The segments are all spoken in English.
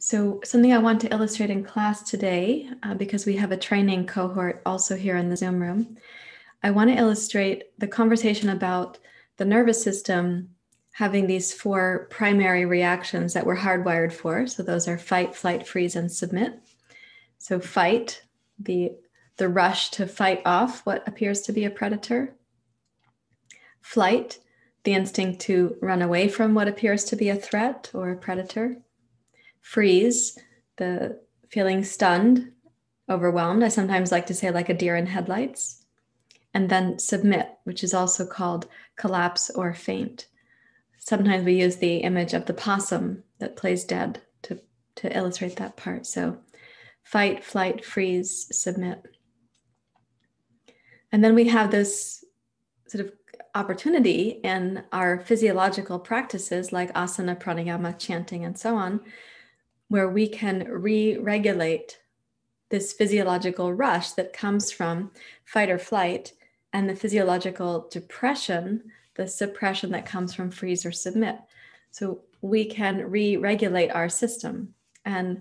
So something I want to illustrate in class today, because we have a training cohort also here in the Zoom room, I want to illustrate the conversation about the nervous system having these four primary reactions that we're hardwired for. So those are fight, flight, freeze, and submit. So fight, the rush to fight off what appears to be a predator. Flight, the instinct to run away from what appears to be a threat or a predator. Freeze, the feeling stunned, overwhelmed. I sometimes like to say like a deer in headlights. And then submit, which is also called collapse or faint. Sometimes we use the image of the possum that plays dead to illustrate that part. So fight, flight, freeze, submit. And then we have this sort of opportunity in our physiological practices like asana, pranayama, chanting, and so on, where we can re-regulate this physiological rush that comes from fight or flight and the physiological depression, the suppression that comes from freeze or submit. So we can re-regulate our system. And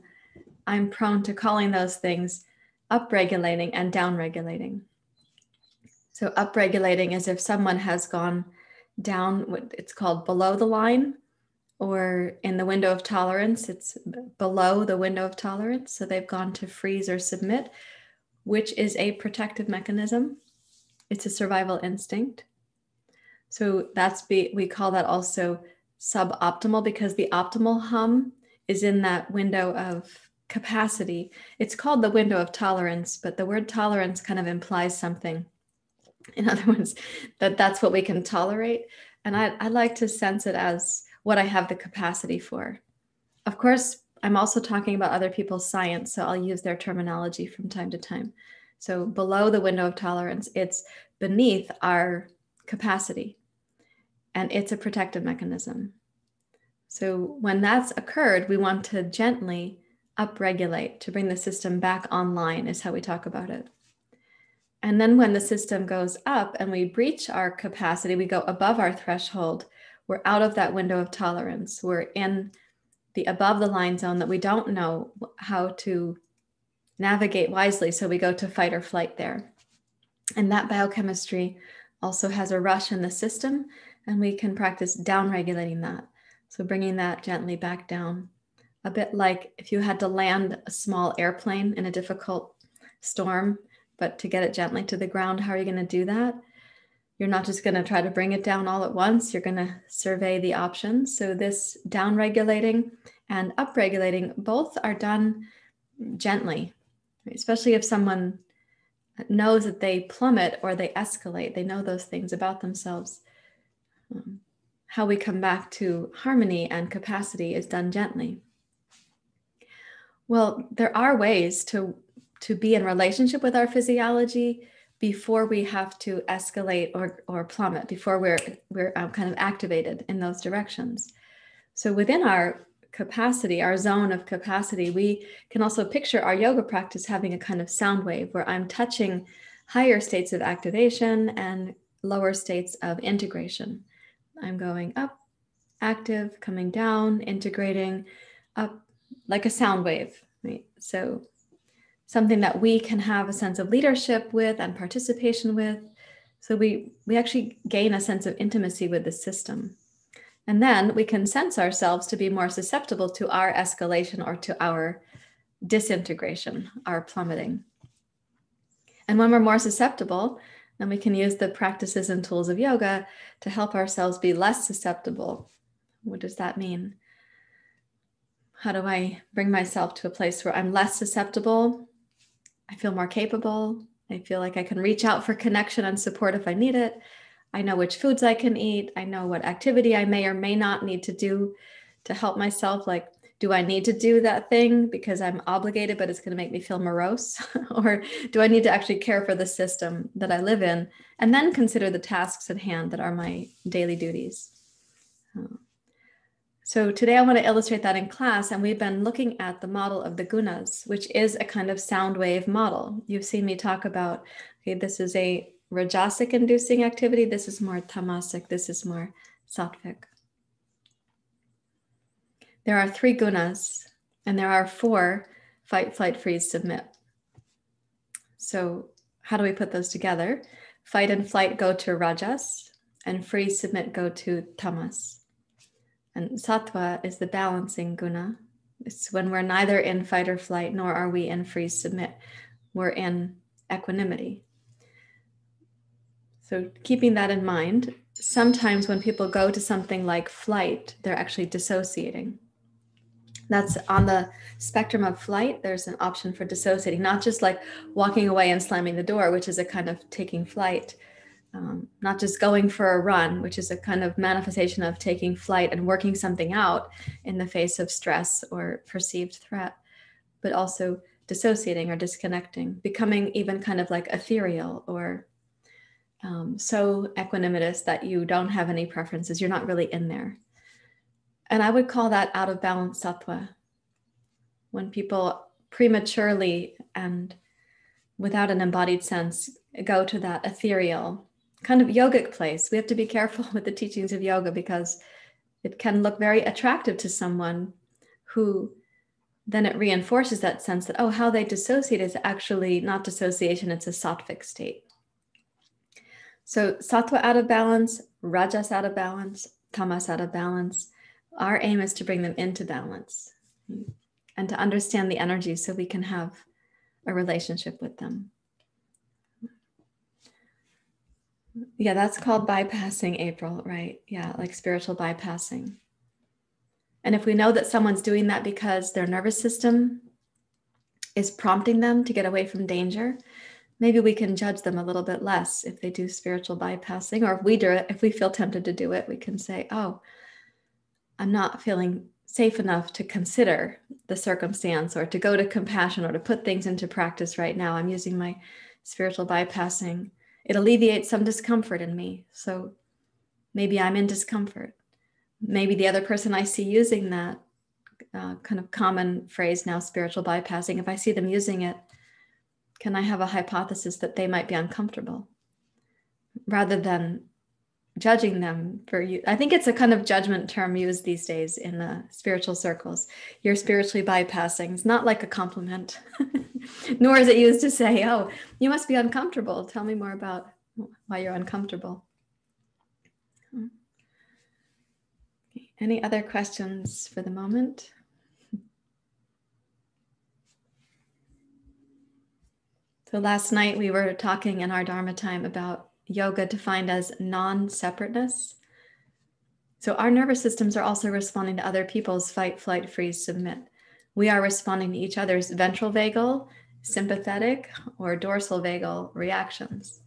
I'm prone to calling those things upregulating and downregulating. So upregulating is if someone has gone down, what it's called below the line, or in the window of tolerance, it's below the window of tolerance. So they've gone to freeze or submit, which is a protective mechanism. It's a survival instinct. So we call that also suboptimal, because the optimal hum is in that window of capacity. It's called the window of tolerance, but the word tolerance kind of implies something. In other words, that's what we can tolerate. And I like to sense it as what I have the capacity for. Of course, I'm also talking about other people's science, so I'll use their terminology from time to time. So below the window of tolerance, it's beneath our capacity, and it's a protective mechanism. So when that's occurred, we want to gently upregulate to bring the system back online, is how we talk about it. And then when the system goes up and we breach our capacity, we go above our threshold, we're out of that window of tolerance. We're in the above the line zone that we don't know how to navigate wisely. So we go to fight or flight there. And that biochemistry also has a rush in the system, and we can practice down-regulating that. So bringing that gently back down, a bit like if you had to land a small airplane in a difficult storm, but to get it gently to the ground, how are you going to do that? You're not just going to try to bring it down all at once. You're going to survey the options. So this down-regulating and up-regulating both are done gently, especially if someone knows that they plummet or they escalate. They know those things about themselves. How we come back to harmony and capacity is done gently. Well, there are ways to be in relationship with our physiology before we have to escalate or plummet, before we're kind of activated in those directions. So within our capacity, our zone of capacity, we can also picture our yoga practice having a kind of sound wave where I'm touching higher states of activation and lower states of integration. I'm going up, active, coming down, integrating, up, like a sound wave, right? So something that we can have a sense of leadership with and participation with. So we actually gain a sense of intimacy with the system. And then we can sense ourselves to be more susceptible to our escalation or to our disintegration, our plummeting. And when we're more susceptible, then we can use the practices and tools of yoga to help ourselves be less susceptible. What does that mean? How do I bring myself to a place where I'm less susceptible? I feel more capable. I feel like I can reach out for connection and support if I need it. I know which foods I can eat. I know what activity I may or may not need to do to help myself. Like, do I need to do that thing because I'm obligated, but it's going to make me feel morose? Or do I need to actually care for the system that I live in and then consider the tasks at hand that are my daily duties? So today I want to illustrate that in class, and we've been looking at the model of the Gunas, which is a kind of sound wave model. You've seen me talk about, okay, this is a Rajasic inducing activity, this is more Tamasic, this is more Sattvic. There are three Gunas, And there are 4: fight, flight, freeze, submit. So how do we put those together? Fight and flight go to rajas, and freeze, submit go to tamas. And sattva is the balancing guna. It's when we're neither in fight or flight, nor are we in freeze, submit. We're in equanimity. So keeping that in mind, sometimes when people go to something like flight, they're actually dissociating. That's on the spectrum of flight. There's an option for dissociating, not just like walking away and slamming the door, which is a kind of taking flight, not just going for a run, which is a kind of manifestation of taking flight and working something out in the face of stress or perceived threat, but also dissociating or disconnecting, becoming even kind of like ethereal or so equanimous that you don't have any preferences. You're not really in there. And I would call that out of balance sattva. When people prematurely and without an embodied sense go to that ethereal kind of yogic place, we have to be careful with the teachings of yoga because it can look very attractive to someone who then it reinforces that sense that, oh, how they dissociate is actually not dissociation, it's a sattvic state. So sattva out of balance, rajas out of balance, tamas out of balance. Our aim is to bring them into balance and to understand the energy so we can have a relationship with them. Yeah, that's called bypassing, April, right? Yeah, like spiritual bypassing. And if we know that someone's doing that because their nervous system is prompting them to get away from danger, maybe we can judge them a little bit less if they do spiritual bypassing, or if we do it, if we feel tempted to do it, we can say, oh, I'm not feeling safe enough to consider the circumstance or to go to compassion or to put things into practice right now. I'm using my spiritual bypassing. It alleviates some discomfort in me. So maybe I'm in discomfort. Maybe the other person I see using that kind of common phrase now, spiritual bypassing, if I see them using it, can I have a hypothesis that they might be uncomfortable rather than judging them for you? I think it's a kind of judgment term used these days in spiritual circles. You're spiritually bypassing. It's not like a compliment, nor is it used to say, oh, you must be uncomfortable. Tell me more about why you're uncomfortable. Any other questions for the moment? So last night we were talking in our Dharma time about yoga defined as non-separateness. So our nervous systems are also responding to other people's fight, flight, freeze, submit. We are responding to each other's ventral vagal, sympathetic, or dorsal vagal reactions.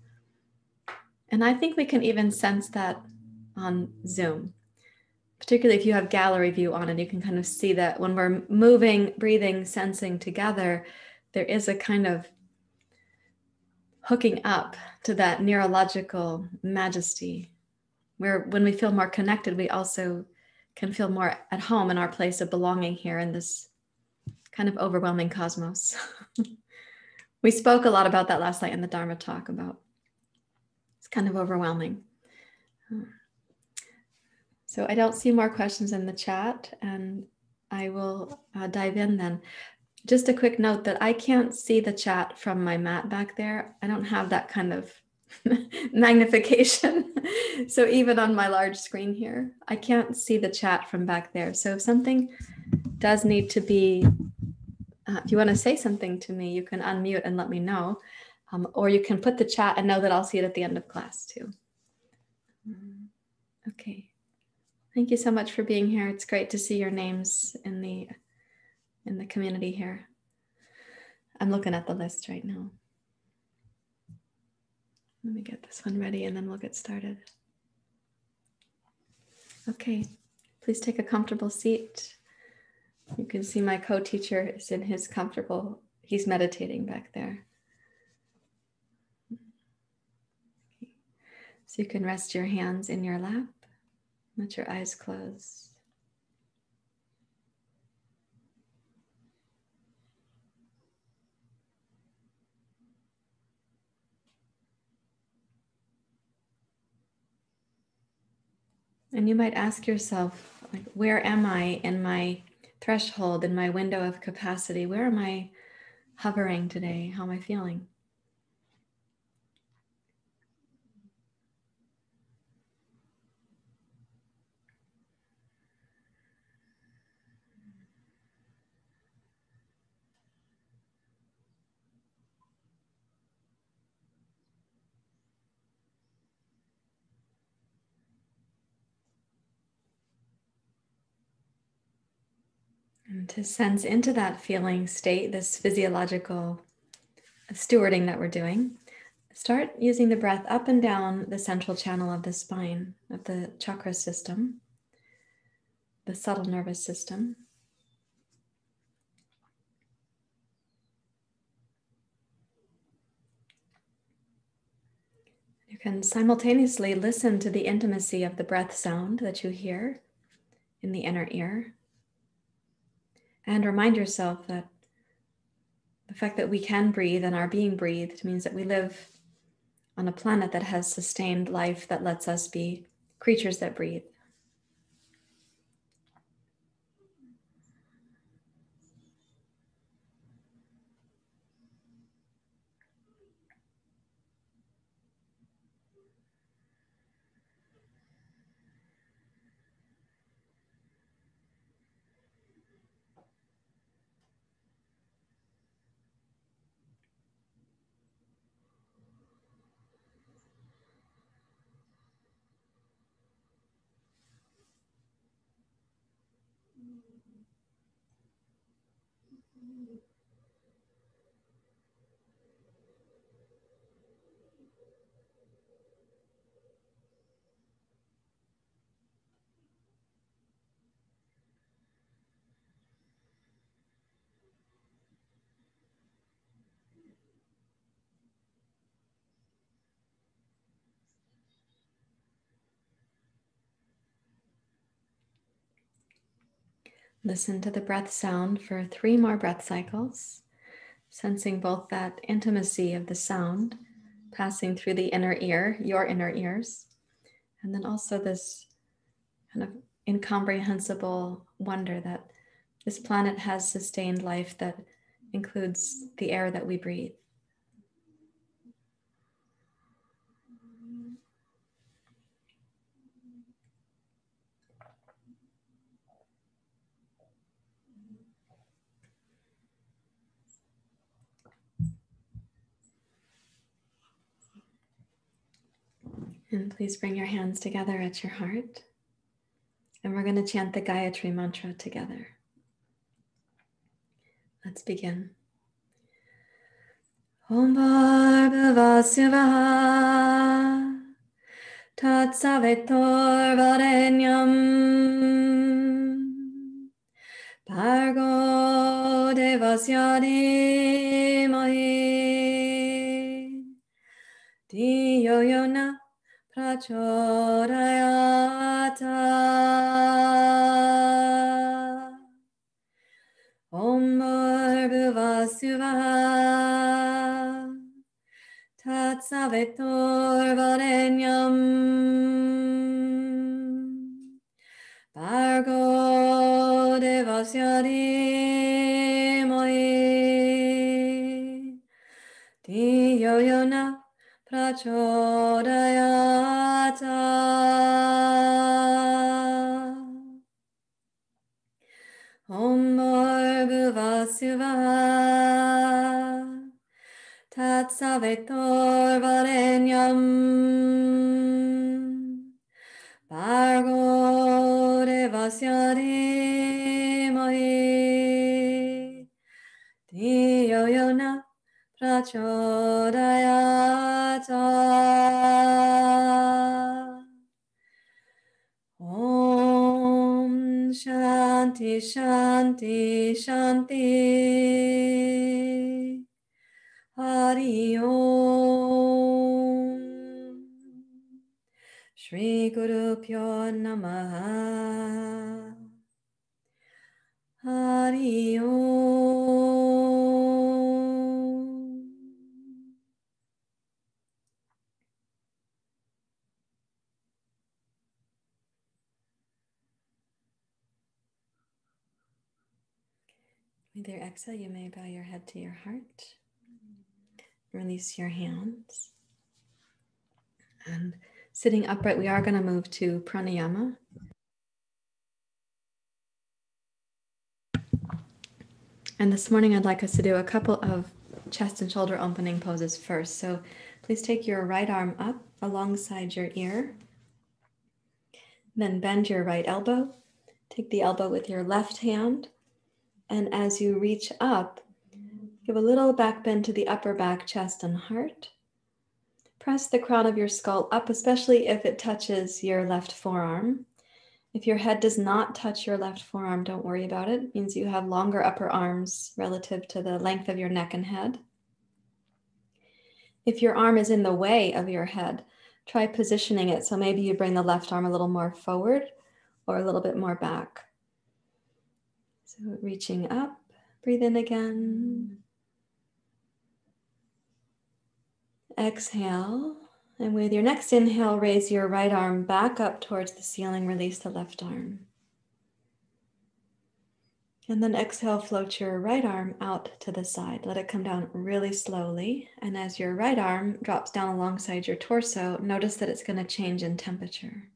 And I think we can even sense that on Zoom, particularly if you have gallery view on and you can kind of see that when we're moving, breathing, sensing together, there is a kind of hooking up to that neurological majesty, where when we feel more connected, we also can feel more at home in our place of belonging here in this kind of overwhelming cosmos. We spoke a lot about that last night in the Dharma talk about it's kind of overwhelming. So I don't see more questions in the chat, and I will dive in then. Just a quick note that I can't see the chat from my mat back there. I don't have that kind of magnification. So even on my large screen here, I can't see the chat from back there. So if something does need to be, if you want to say something to me, you can unmute and let me know. Or you can put the chat and know that I'll see it at the end of class too. Okay. Thank you so much for being here. It's great to see your names in the community here. I'm looking at the list right now. Let me get this one ready and then we'll get started. Okay, please take a comfortable seat. You can see my co-teacher is in his comfortable, he's meditating back there. Okay. So you can rest your hands in your lap, let your eyes close. And you might ask yourself, like, where am I in my threshold, in my window of capacity? Where am I hovering today? How am I feeling? And to sense into that feeling state, this physiological stewarding that we're doing, start using the breath up and down the central channel of the spine, of the chakra system, the subtle nervous system. You can simultaneously listen to the intimacy of the breath sound that you hear in the inner ear, and remind yourself that the fact that we can breathe and are being breathed means that we live on a planet that has sustained life that lets us be creatures that breathe. Listen to the breath sound for 3 more breath cycles, sensing both that intimacy of the sound passing through the inner ear, your inner ears, and then also this kind of incomprehensible wonder that this planet has sustained life that includes the air that we breathe. And please bring your hands together at your heart. And we're going to chant the Gayatri Mantra together. Let's begin. Om Bhargavasya Tat Savitor Varenyam Bhargo Devasya Dhimahi Dhiyo Yona Prachodayata Om Bhargavasya Tat Savitor Varenyam Bhargo Devasya Dhimahi Dhiyo Yona Prachodayata Om Bhargavasya Tat Savitor Varenyam Bhargo Devasya Dhimahi Dhiyo Yona Prachodayata Om Shanti Shanti Shanti Hari Om Shri Guru Pyo Namaha Hari Om. With your exhale, you may bow your head to your heart. Release your hands. And sitting upright, we are going to move to pranayama. And this morning, I'd like us to do a couple of chest and shoulder opening poses first. So please take your right arm up alongside your ear. Then bend your right elbow. Take the elbow with your left hand. And as you reach up, give a little back bend to the upper back, chest, and heart. Press the crown of your skull up, especially if it touches your left forearm. If your head does not touch your left forearm, don't worry about it. It means you have longer upper arms relative to the length of your neck and head. If your arm is in the way of your head, try positioning it. So maybe you bring the left arm a little more forward or a little bit more back. So reaching up, breathe in again. Exhale. And with your next inhale, raise your right arm back up towards the ceiling, release the left arm. And then exhale, float your right arm out to the side. Let it come down really slowly. And as your right arm drops down alongside your torso, notice that it's going to change in temperature.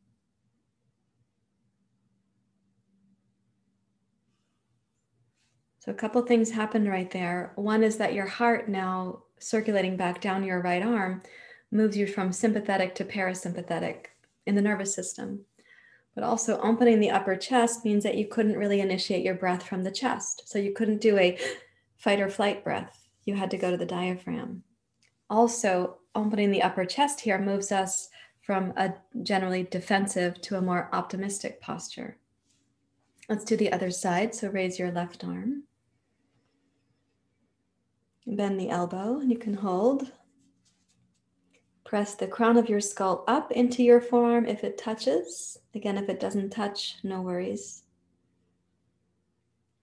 So a couple things happened right there. One is that your heart, now circulating back down your right arm, moves you from sympathetic to parasympathetic in the nervous system. But also opening the upper chest means that you couldn't really initiate your breath from the chest. So you couldn't do a fight or flight breath. You had to go to the diaphragm. Also, opening the upper chest here moves us from a generally defensive to a more optimistic posture. Let's do the other side. So raise your left arm. Bend the elbow, and you can hold. Press the crown of your skull up into your forearm if it touches. Again, if it doesn't touch, no worries.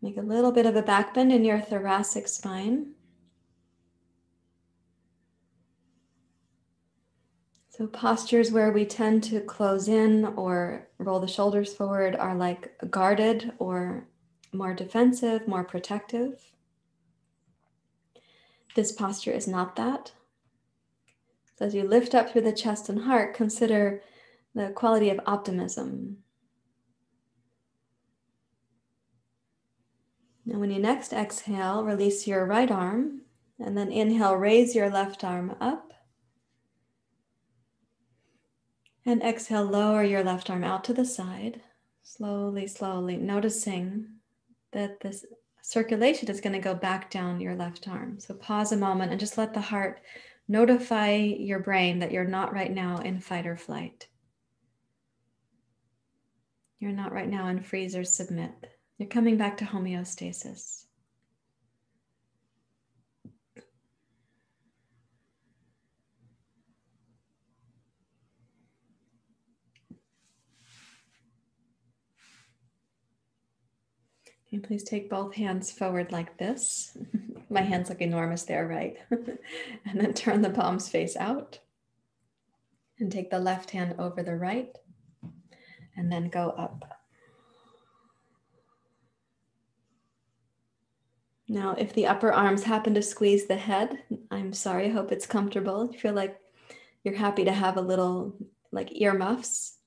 Make a little bit of a back bend in your thoracic spine. So postures where we tend to close in or roll the shoulders forward are like guarded or more defensive, more protective. This posture is not that. So as you lift up through the chest and heart, consider the quality of optimism. Now when you next exhale, release your right arm, and then inhale, raise your left arm up. And exhale, lower your left arm out to the side. Slowly, slowly, noticing that this circulation is going to go back down your left arm. So pause a moment and just let the heart notify your brain that you're not right now in fight or flight. You're not right now in freeze or submit. You're coming back to homeostasis. And please take both hands forward like this. My hands look enormous there, right? And then turn the palms face out. And take the left hand over the right. And then go up. Now, if the upper arms happen to squeeze the head, I'm sorry, I hope it's comfortable. You feel like you're happy to have a little like earmuffs.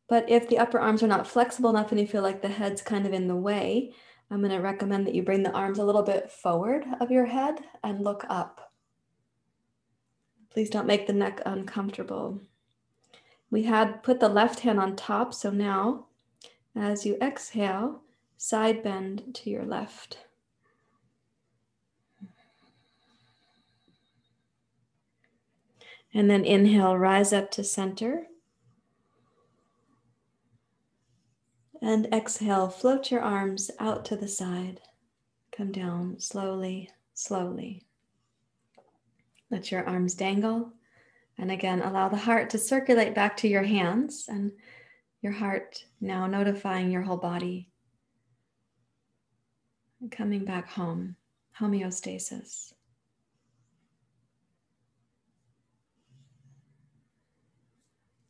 But if the upper arms are not flexible enough and you feel like the head's kind of in the way, I'm going to recommend that you bring the arms a little bit forward of your head and look up. Please don't make the neck uncomfortable. We had put the left hand on top, so now as you exhale, side bend to your left. And then inhale, rise up to center. And exhale, float your arms out to the side. Come down slowly, slowly. Let your arms dangle. And again, allow the heart to circulate back to your hands and your heart now notifying your whole body. And coming back home, homeostasis.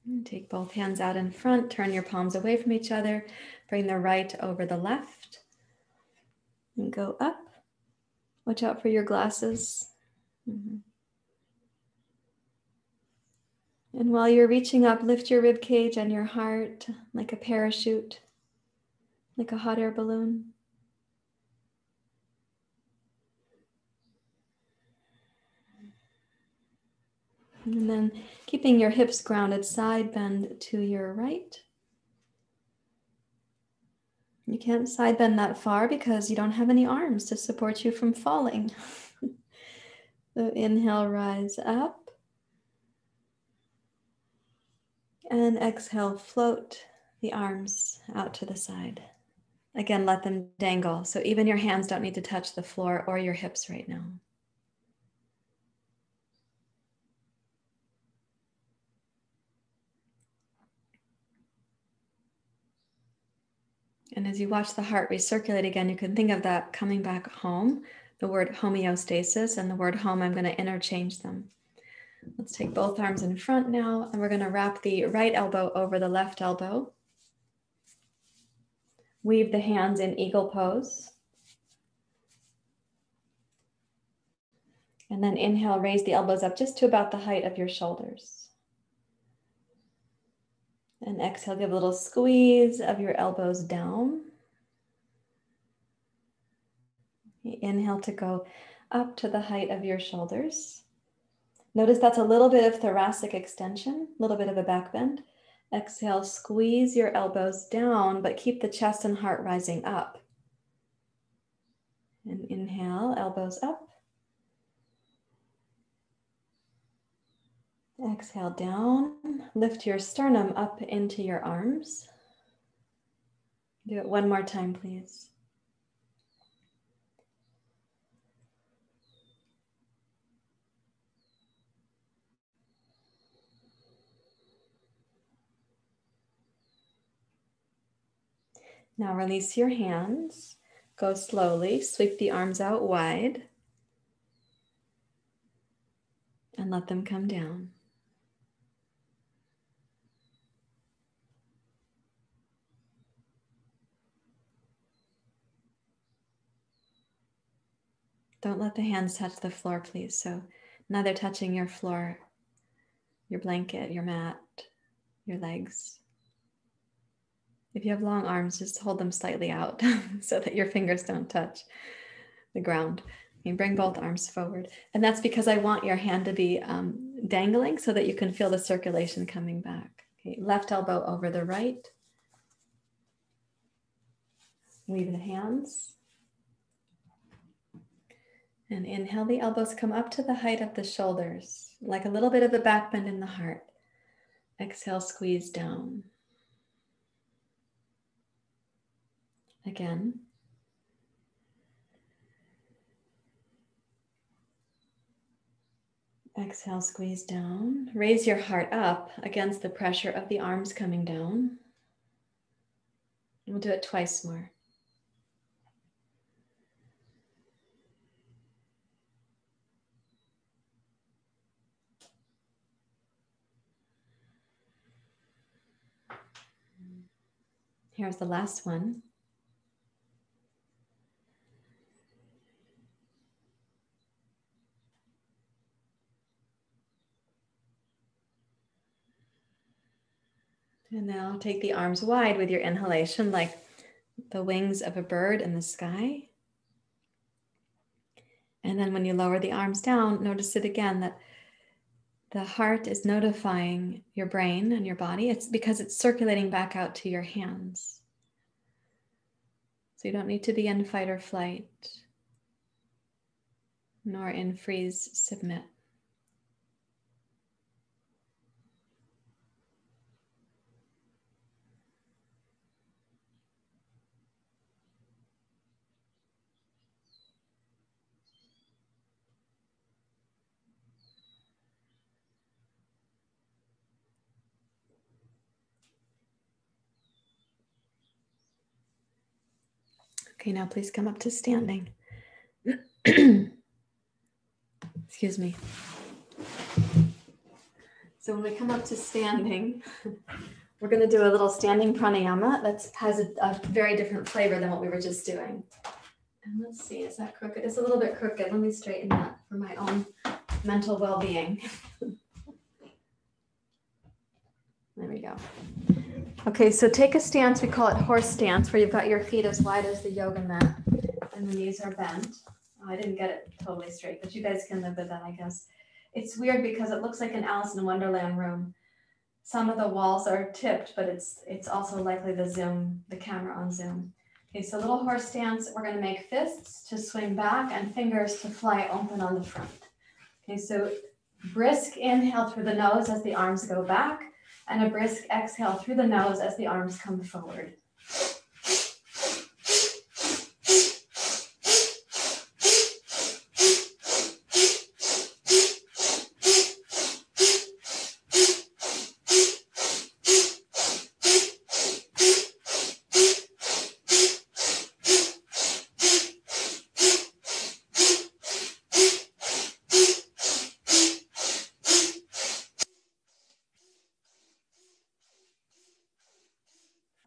And take both hands out in front, turn your palms away from each other, bring the right over the left. And go up. Watch out for your glasses. Mm-hmm. And while you're reaching up, lift your rib cage and your heart like a parachute, like a hot air balloon. And then keeping your hips grounded, side bend to your right. You can't side bend that far because you don't have any arms to support you from falling. So inhale, rise up. And exhale, float the arms out to the side. Again, let them dangle. So even your hands don't need to touch the floor or your hips right now. And as you watch the heart recirculate again, you can think of that coming back home, the word homeostasis and the word home. I'm going to interchange them. Let's take both arms in front now, and we're going to wrap the right elbow over the left elbow. Weave the hands in eagle pose. And then inhale, raise the elbows up just to about the height of your shoulders. And exhale, give a little squeeze of your elbows down. Inhale to go up to the height of your shoulders. Notice that's a little bit of thoracic extension, a little bit of a back bend. Exhale, squeeze your elbows down, but keep the chest and heart rising up. And inhale, elbows up. Exhale down, lift your sternum up into your arms. Do it one more time, please. Now release your hands, go slowly, sweep the arms out wide, and let them come down. Don't let the hands touch the floor, please. So neither touching your floor, your blanket, your mat, your legs. If you have long arms, just hold them slightly out so that your fingers don't touch the ground. You bring both arms forward. And that's because I want your hand to be dangling so that you can feel the circulation coming back. Okay, left elbow over the right. Weave the hands. And inhale, the elbows come up to the height of the shoulders, like a little bit of a back bend in the heart. Exhale, squeeze down. Again. Exhale, squeeze down. Raise your heart up against the pressure of the arms coming down. We'll do it twice more. Here's the last one. And now take the arms wide with your inhalation, like the wings of a bird in the sky. And then when you lower the arms down, notice it again that the heart is notifying your brain and your body. It's because it's circulating back out to your hands. So you don't need to be in fight or flight, nor in freeze, submit. Okay, now please come up to standing. Excuse me. So when we come up to standing, we're going to do a little standing pranayama that has a very different flavor than what we were just doing. And let's see, is that crooked? It's a little bit crooked. Let me straighten that for my own mental well-being. There we go. Okay, so take a stance, we call it horse stance, where you've got your feet as wide as the yoga mat and the knees are bent. Oh, I didn't get it totally straight, but you guys can live with that, I guess. It's weird because it looks like an Alice in Wonderland room. Some of the walls are tipped, but it's also likely the camera on Zoom. Okay, so little horse stance, we're gonna make fists to swing back and fingers to fly open on the front. Okay, so brisk inhale through the nose as the arms go back, and a brisk exhale through the nose as the arms come forward.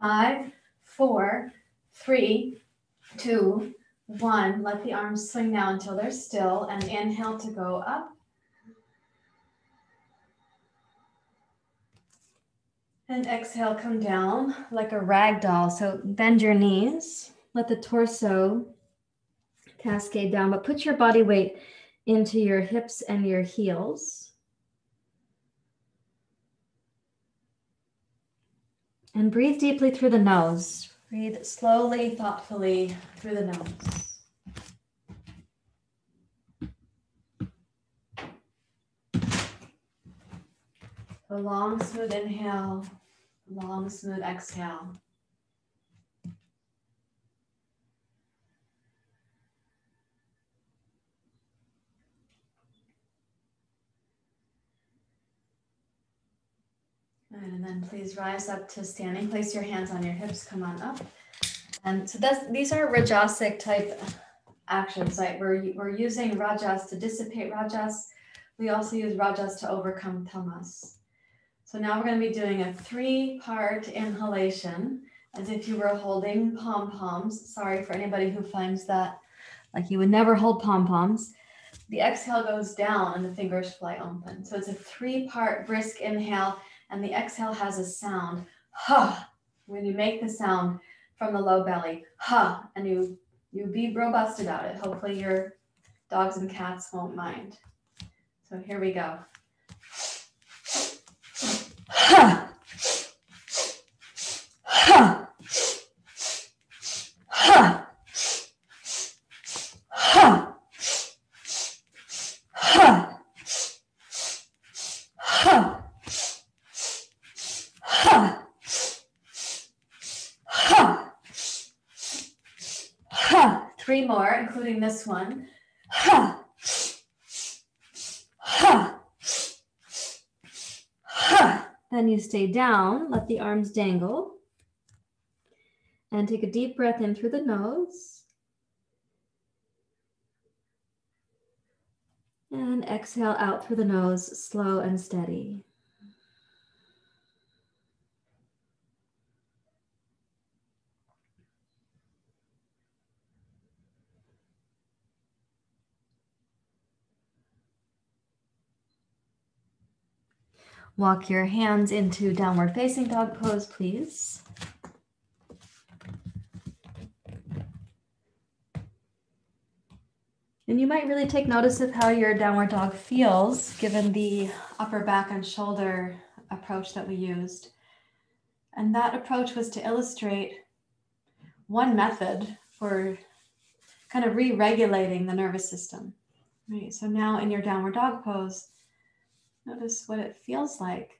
Five, four, three, two, one. Let the arms swing now until they're still, and inhale to go up. And exhale, come down like a rag doll. So bend your knees, let the torso cascade down, but put your body weight into your hips and your heels. And breathe deeply through the nose. Breathe slowly, thoughtfully through the nose. A long, smooth inhale, long, smooth exhale. And then please rise up to standing. Place your hands on your hips. Come on up. And so these are rajasic type actions. Like we're using rajas to dissipate rajas. We also use rajas to overcome tamas. So now we're going to be doing a 3-part inhalation as if you were holding pom-poms. Sorry for anybody who finds that like you would never hold pom-poms. The exhale goes down and the fingers fly open. So it's a 3-part brisk inhale, and the exhale has a sound, ha. When you make the sound from the low belly, ha, and you be robust about it. Hopefully your dogs and cats won't mind. So here we go. Ha, ha, ha, ha, ha, ha, ha, ha, ha. 3 more, including this one. Ha, ha, ha. Then you stay down, let the arms dangle, and take a deep breath in through the nose. And exhale out through the nose, slow and steady. Walk your hands into downward facing dog pose, please. And you might really take notice of how your downward dog feels given the upper back and shoulder approach that we used. And that approach was to illustrate one method for kind of re-regulating the nervous system. Right, so now in your downward dog pose, notice what it feels like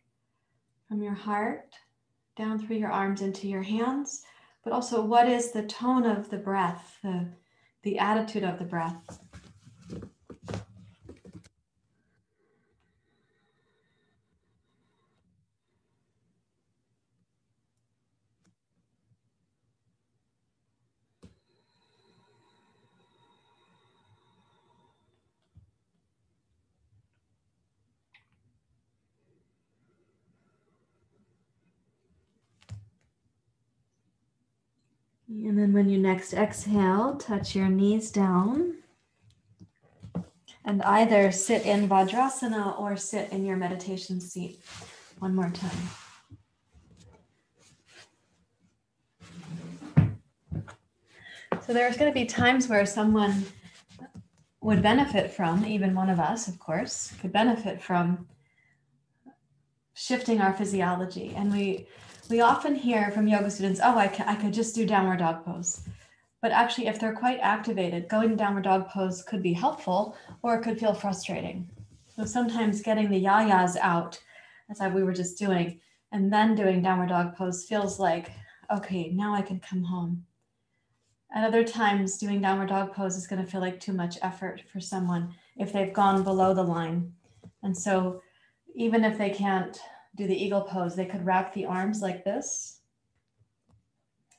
from your heart down through your arms into your hands, but also what is the tone of the breath, the attitude of the breath. And then when you next exhale, touch your knees down and either sit in Vadrasana or sit in your meditation seat. One more time. So there's going to be times where someone would benefit from, even one of us, of course, could benefit from shifting our physiology. And we often hear from yoga students, oh, I could just do downward dog pose. But actually, if they're quite activated, going to downward dog pose could be helpful, or it could feel frustrating. So sometimes getting the yayas out, as we were just doing, and then doing downward dog pose feels like, okay, now I can come home. At other times, doing downward dog pose is going to feel like too much effort for someone if they've gone below the line. And so even if they can't do the eagle pose, they could wrap the arms like this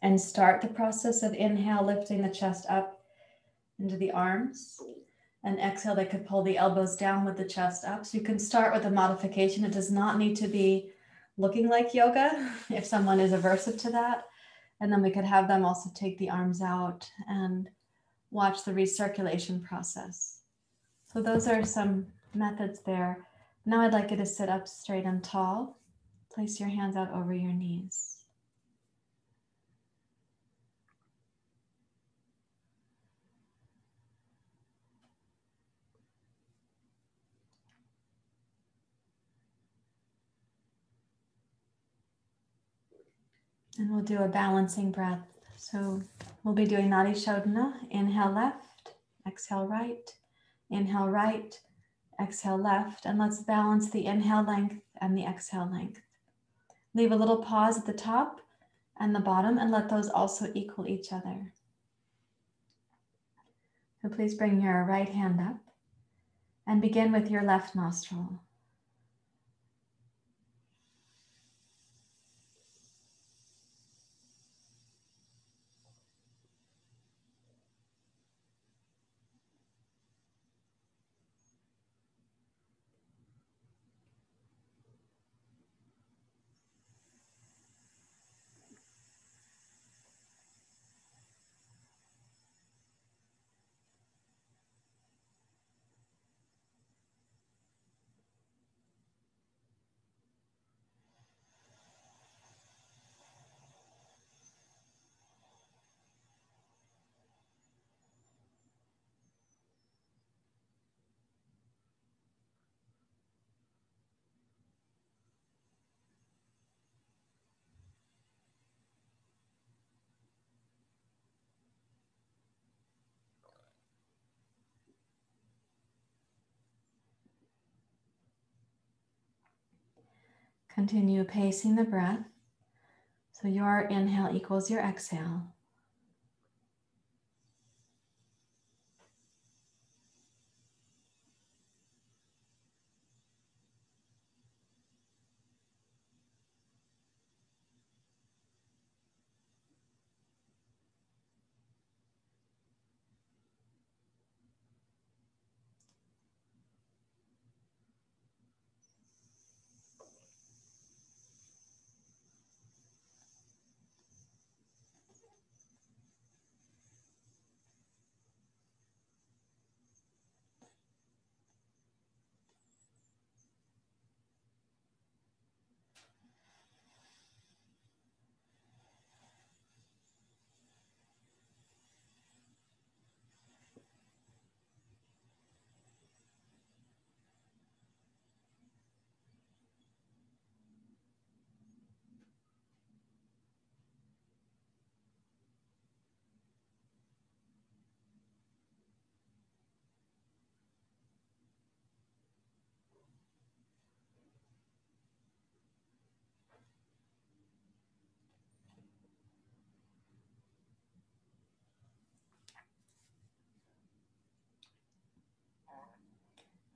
and start the process of inhale, lifting the chest up into the arms. And exhale, they could pull the elbows down with the chest up. So you can start with a modification. It does not need to be looking like yoga if someone is aversive to that. And then we could have them also take the arms out and watch the recirculation process. So those are some methods there. Now I'd like you to sit up straight and tall. Place your hands out over your knees. And we'll do a balancing breath. So we'll be doing Nadi Shodhana. Inhale left, exhale right, inhale right, exhale left. And let's balance the inhale length and the exhale length. Leave a little pause at the top and the bottom and let those also equal each other. So please bring your right hand up and begin with your left nostril. Continue pacing the breath. So your inhale equals your exhale.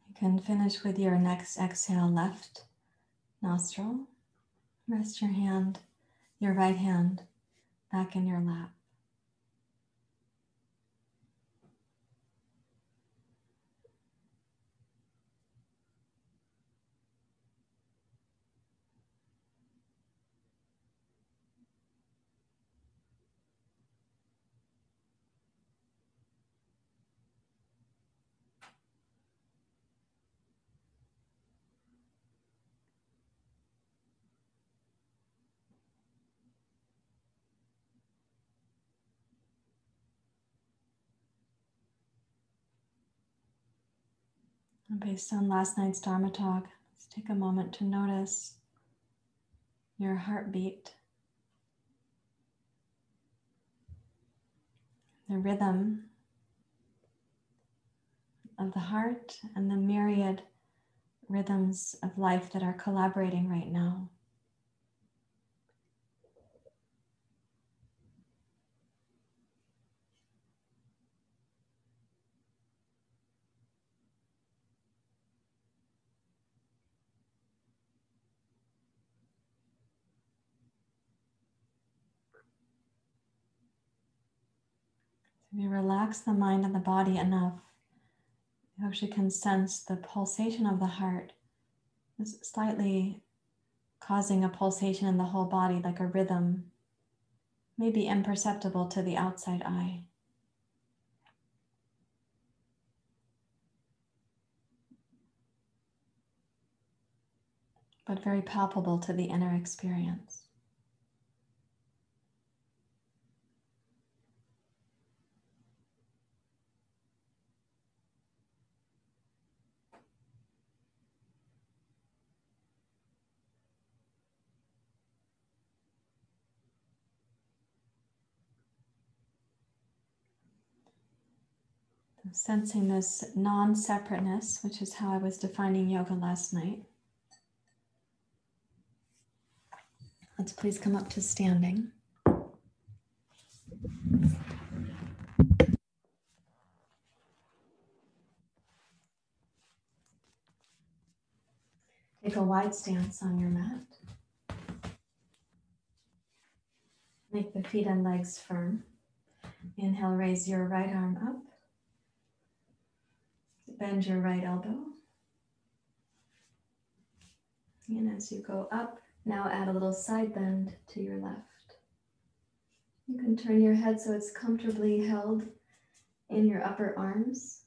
You can finish with your next exhale, left nostril. Rest your hand, your right hand, back in your lap. And based on last night's Dharma talk, let's take a moment to notice your heartbeat, the rhythm of the heart, and the myriad rhythms of life that are collaborating right now. If you relax the mind and the body enough, you actually can sense the pulsation of the heart is slightly causing a pulsation in the whole body, like a rhythm, maybe imperceptible to the outside eye. But very palpable to the inner experience. Sensing this non-separateness, which is how I was defining yoga last night. Let's please come up to standing. Take a wide stance on your mat. Make the feet and legs firm. Inhale, raise your right arm up. Bend your right elbow. And as you go up, now add a little side bend to your left. You can turn your head so it's comfortably held in your upper arms.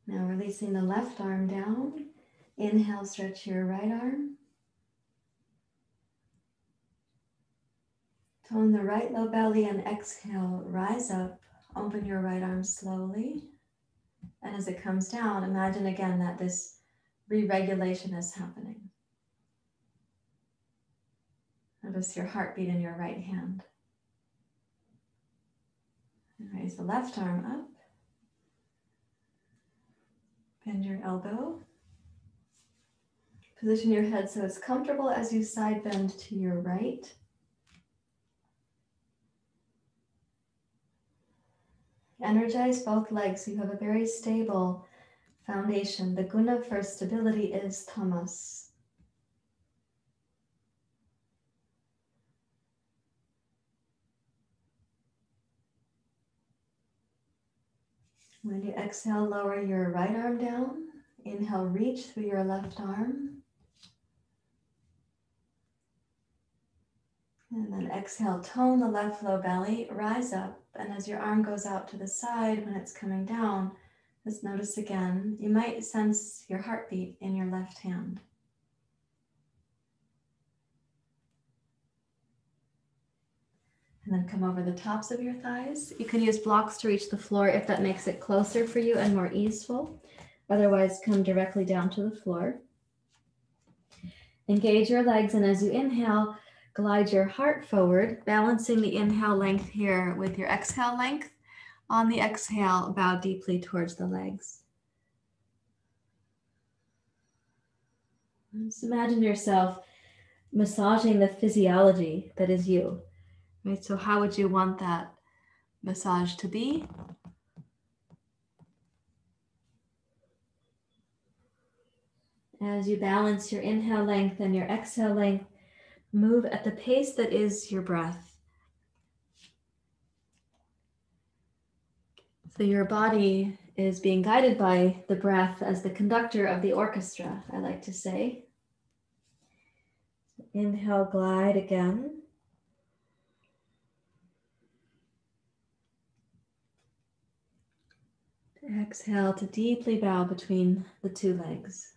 Now releasing the left arm down. Inhale, stretch your right arm. Tone the right low belly and exhale, rise up. Open your right arm slowly. And as it comes down, imagine again that this re-regulation is happening. Notice your heartbeat in your right hand. And raise the left arm up. Bend your elbow. Position your head so it's comfortable as you side bend to your right. Energize both legs so you have a very stable foundation. The guna for stability is tamas. When you exhale, lower your right arm down. Inhale, reach through your left arm. And then exhale, tone the left low belly, rise up. And as your arm goes out to the side when it's coming down, just notice again, you might sense your heartbeat in your left hand. And then come over the tops of your thighs. You can use blocks to reach the floor if that makes it closer for you and more easeful. Otherwise, come directly down to the floor. Engage your legs, and as you inhale, glide your heart forward, balancing the inhale length here with your exhale length. On the exhale, bow deeply towards the legs. Just imagine yourself massaging the physiology that is you. Right, so how would you want that massage to be? As you balance your inhale length and your exhale length, move at the pace that is your breath. So your body is being guided by the breath as the conductor of the orchestra, I like to say. Inhale, glide again. Exhale to deeply bow between the two legs.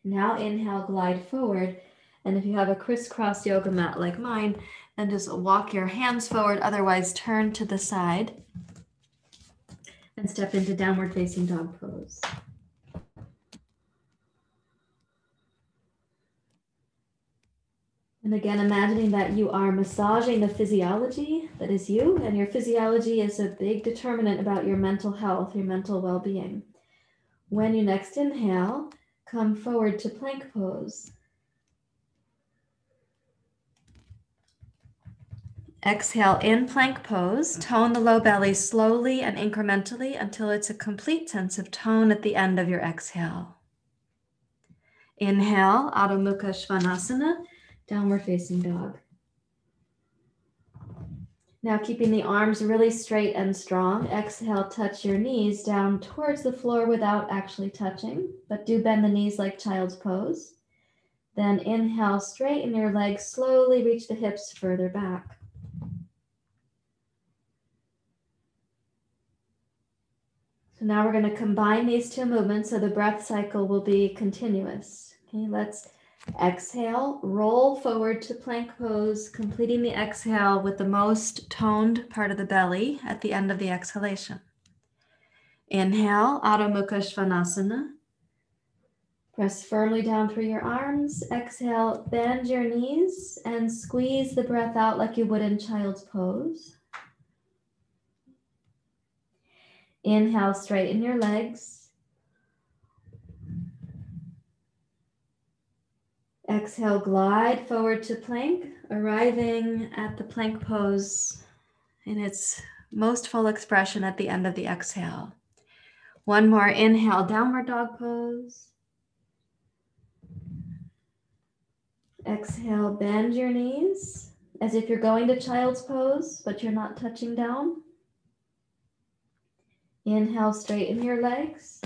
Now inhale, glide forward. And if you have a crisscross yoga mat like mine, then just walk your hands forward, otherwise turn to the side and step into downward facing dog pose. And again, imagining that you are massaging the physiology that is you, and your physiology is a big determinant about your mental health, your mental well-being. When you next inhale, come forward to plank pose. Exhale in plank pose. Tone the low belly slowly and incrementally until it's a complete sense of tone at the end of your exhale. Inhale, Adho Mukha Svanasana, downward facing dog. Now keeping the arms really straight and strong. Exhale, touch your knees down towards the floor without actually touching, but do bend the knees like child's pose. Then inhale, straighten your legs, slowly reach the hips further back. So now we're going to combine these two movements so the breath cycle will be continuous. Okay, let's exhale, roll forward to plank pose, completing the exhale with the most toned part of the belly at the end of the exhalation. Inhale, Adho Mukha Svanasana. Press firmly down through your arms. Exhale, bend your knees and squeeze the breath out like you would in child's pose. Inhale, straighten your legs. Exhale, glide forward to plank, arriving at the plank pose in its most full expression at the end of the exhale. One more inhale, downward dog pose. Exhale, bend your knees as if you're going to child's pose, but you're not touching down. Inhale, straighten your legs.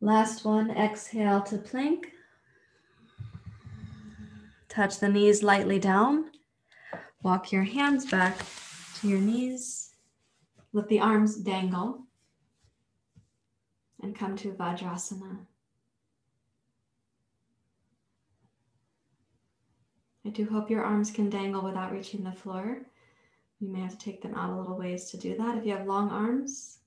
Last one, exhale to plank. Touch the knees lightly down. Walk your hands back to your knees. Let the arms dangle. And come to Virabhadrasana. I do hope your arms can dangle without reaching the floor. You may have to take them out a little ways to do that if you have long arms.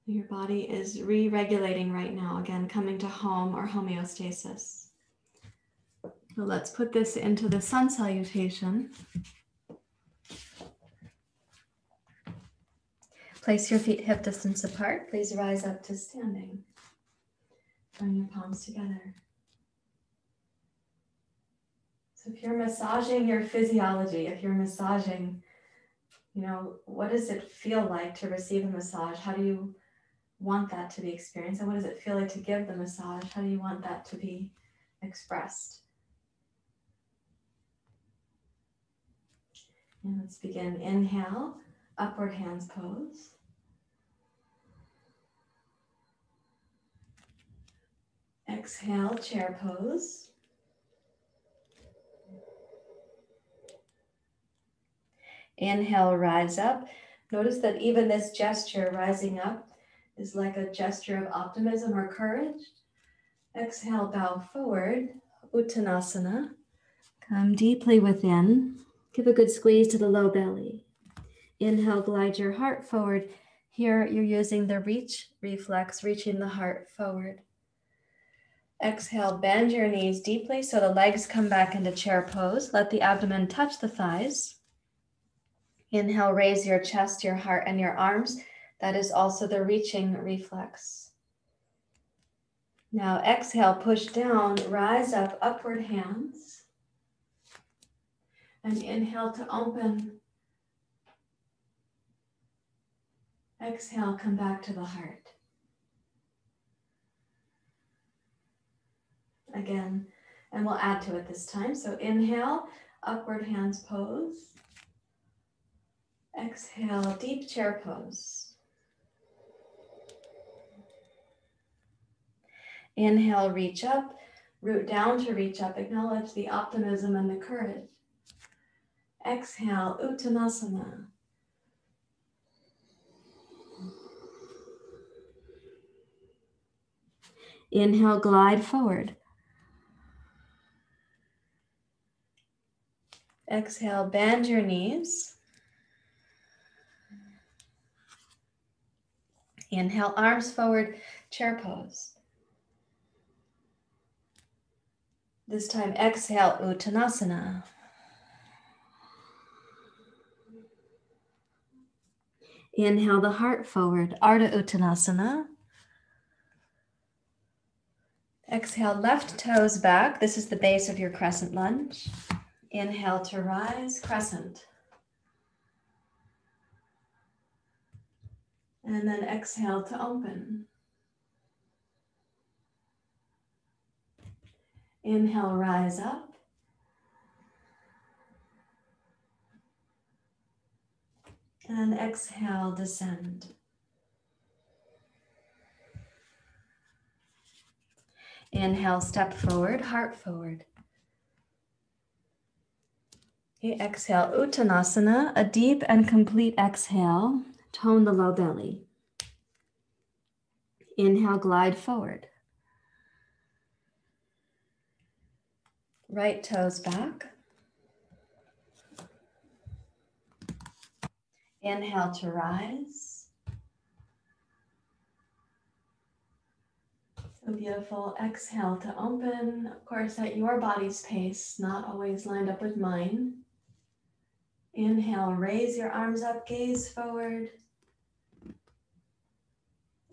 Your body is re-regulating right now, again, coming to home or homeostasis. So let's put this into the sun salutation. Place your feet hip distance apart. Please rise up to standing. Bring your palms together. So if you're massaging your physiology, if you're massaging, what does it feel like to receive a massage? How do you want that to be experienced? And what does it feel like to give the massage? How do you want that to be expressed? And let's begin. Inhale, upward hands pose. Exhale, chair pose. Inhale, rise up. Notice that even this gesture, rising up, is like a gesture of optimism or courage. Exhale, bow forward, Uttanasana. Come deeply within. Give a good squeeze to the low belly. Inhale, glide your heart forward. Here you're using the reach reflex, reaching the heart forward. Exhale, bend your knees deeply so the legs come back into chair pose. Let the abdomen touch the thighs. Inhale, raise your chest, your heart, and your arms. That is also the reaching reflex. Now exhale, push down, rise up, upward hands. And inhale to open. Exhale, come back to the heart. Again, and we'll add to it this time. So inhale, upward hands pose. Exhale, deep chair pose. Inhale, reach up, root down to reach up. Acknowledge the optimism and the courage. Exhale, Uttanasana. Inhale, glide forward. Exhale, bend your knees. Inhale, arms forward, chair pose. This time, exhale, Uttanasana. Inhale the heart forward, Ardha Uttanasana. Exhale, left toes back. This is the base of your crescent lunge. Inhale to rise, crescent. And then exhale to open. Inhale, rise up. And exhale, descend. Inhale, step forward, heart forward. Okay, exhale, Uttanasana, a deep and complete exhale. Tone the low belly. Inhale, glide forward. Right toes back. Inhale to rise. So beautiful. Exhale to open. Of course, at your body's pace, not always lined up with mine. Inhale, raise your arms up, gaze forward.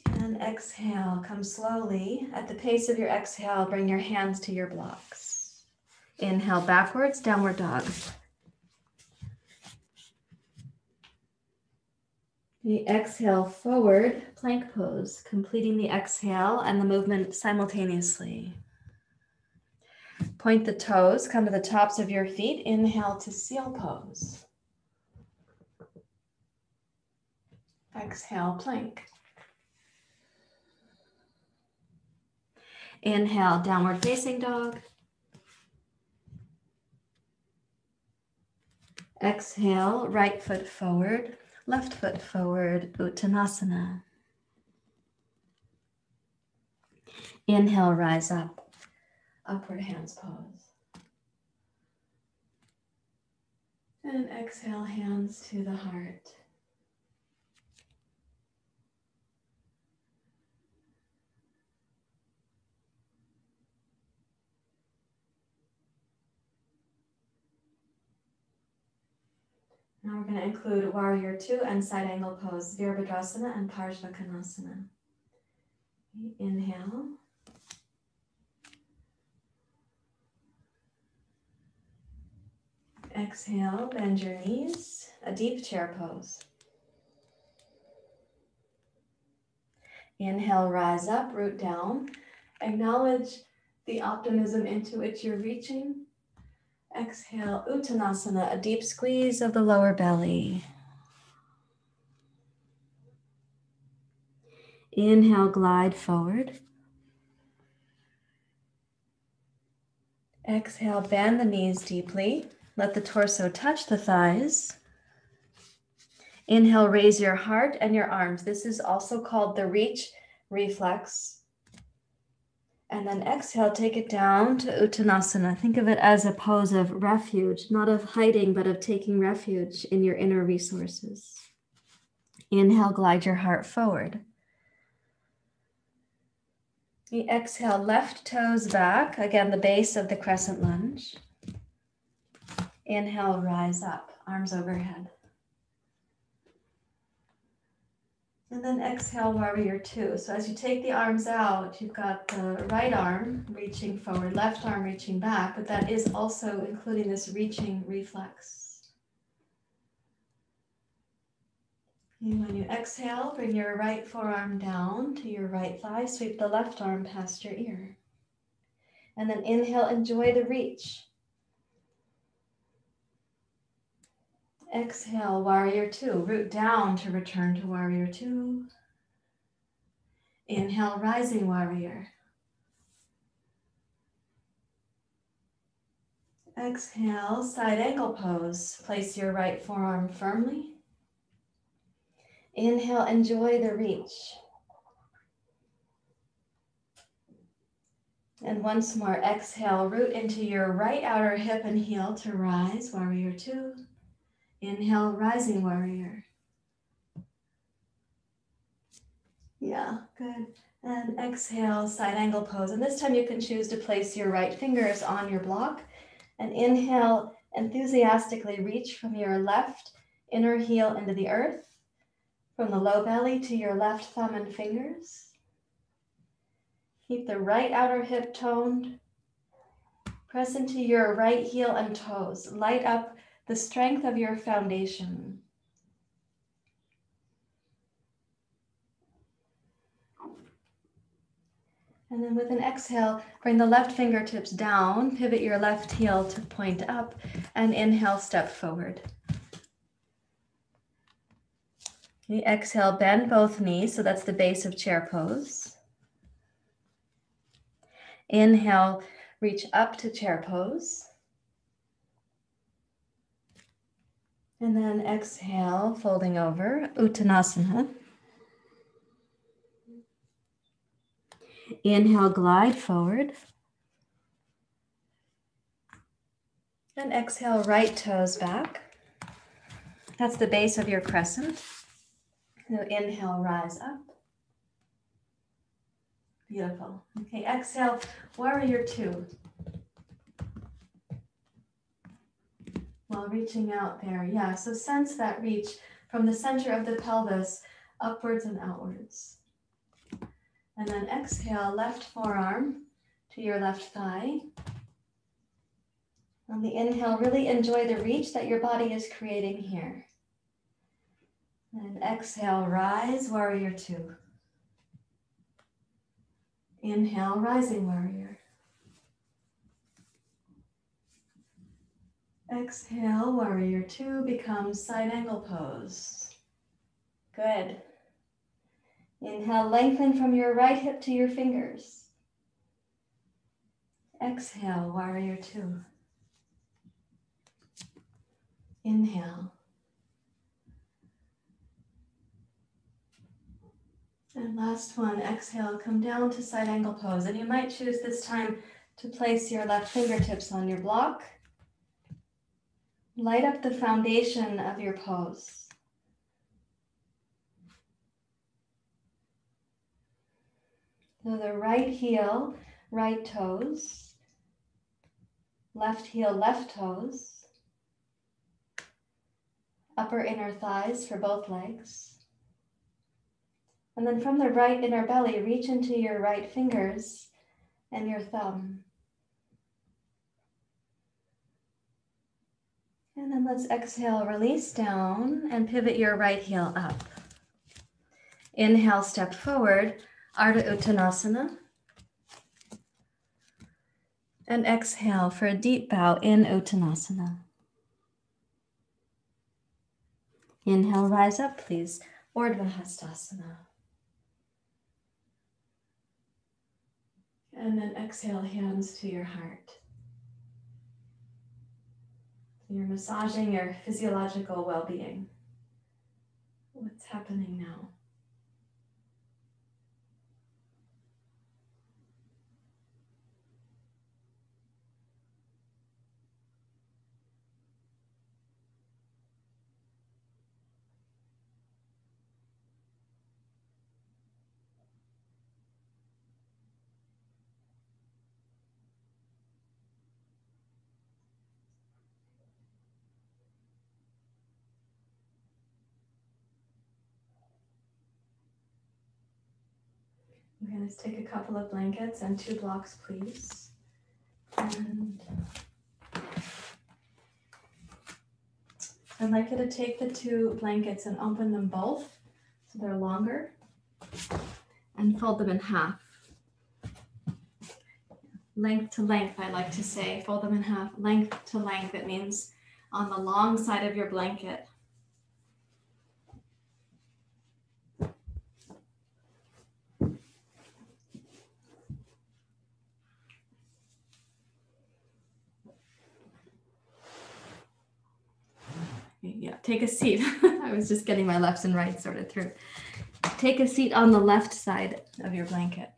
And exhale, come slowly. At the pace of your exhale, bring your hands to your blocks. Inhale, backwards, downward dog. The exhale, forward, plank pose, completing the exhale and the movement simultaneously. Point the toes, come to the tops of your feet. Inhale to seal pose. Exhale, plank. Inhale, downward facing dog. Exhale, right foot forward, left foot forward, Uttanasana. Inhale, rise up, upward hands pose. And exhale, hands to the heart. Now we're going to include warrior two and side angle pose, virabhadrasana and parsvakonasana. Inhale. Exhale, bend your knees, a deep chair pose. Inhale, rise up, root down. Acknowledge the optimism into which you're reaching. Exhale, Uttanasana, a deep squeeze of the lower belly. Inhale, glide forward. Exhale, bend the knees deeply. Let the torso touch the thighs. Inhale, raise your heart and your arms. This is also called the reach reflex. And then exhale, take it down to Uttanasana. Think of it as a pose of refuge, not of hiding, but of taking refuge in your inner resources. Inhale, glide your heart forward. You exhale, left toes back. Again, the base of the crescent lunge. Inhale, rise up, arms overhead. And then exhale, warrior two. So as you take the arms out, you've got the right arm reaching forward, left arm reaching back, but that is also including this reaching reflex. And when you exhale, bring your right forearm down to your right thigh, sweep the left arm past your ear. And then inhale, enjoy the reach. Exhale, warrior two, root down to return to warrior two. Inhale, rising warrior. Exhale, side ankle pose. Place your right forearm firmly. Inhale, enjoy the reach. And once more, exhale, root into your right outer hip and heel to rise, warrior two. Inhale, rising warrior. Yeah, good. And exhale, side angle pose. And this time you can choose to place your right fingers on your block. And inhale, enthusiastically reach from your left inner heel into the earth, from the low belly to your left thumb and fingers. Keep the right outer hip toned. Press into your right heel and toes. Light up the strength of your foundation. And then with an exhale, bring the left fingertips down, pivot your left heel to point up, and inhale, step forward. Okay, exhale, bend both knees, so that's the base of chair pose. Inhale, reach up to chair pose. And then exhale, folding over, Uttanasana. Inhale, glide forward. And exhale, right toes back. That's the base of your crescent. So inhale, rise up. Beautiful. Okay, exhale, warrior two. While reaching out there, yeah, so sense that reach from the center of the pelvis upwards and outwards. And then exhale, left forearm to your left thigh. On the inhale, really enjoy the reach that your body is creating here. And exhale, rise, warrior two. Inhale, rising warrior. Exhale, warrior two, becomes side angle pose. Good. Inhale, lengthen from your right hip to your fingers. Exhale, warrior two. Inhale. And last one, exhale, come down to side angle pose. And you might choose this time to place your left fingertips on your block. Light up the foundation of your pose. So the right heel, right toes. Left heel, left toes. Upper inner thighs for both legs. And then from the right inner belly, reach into your right fingers and your thumb. And then let's exhale, release down and pivot your right heel up. Inhale, step forward, Ardha Uttanasana. And exhale for a deep bow in Uttanasana. Inhale, rise up, please, Urdhva Hastasana. And then exhale, hands to your heart. You're massaging your physiological well-being. What's happening now? Okay, let's take a couple of blankets and 2 blocks, please. And I'd like you to take the 2 blankets and open them both so they're longer and fold them in half. Length to length, I like to say. Fold them in half. Length to length, it means on the long side of your blanket. Yeah, take a seat. I was just getting my lefts and rights sorted through. Take a seat on the left side of your blanket.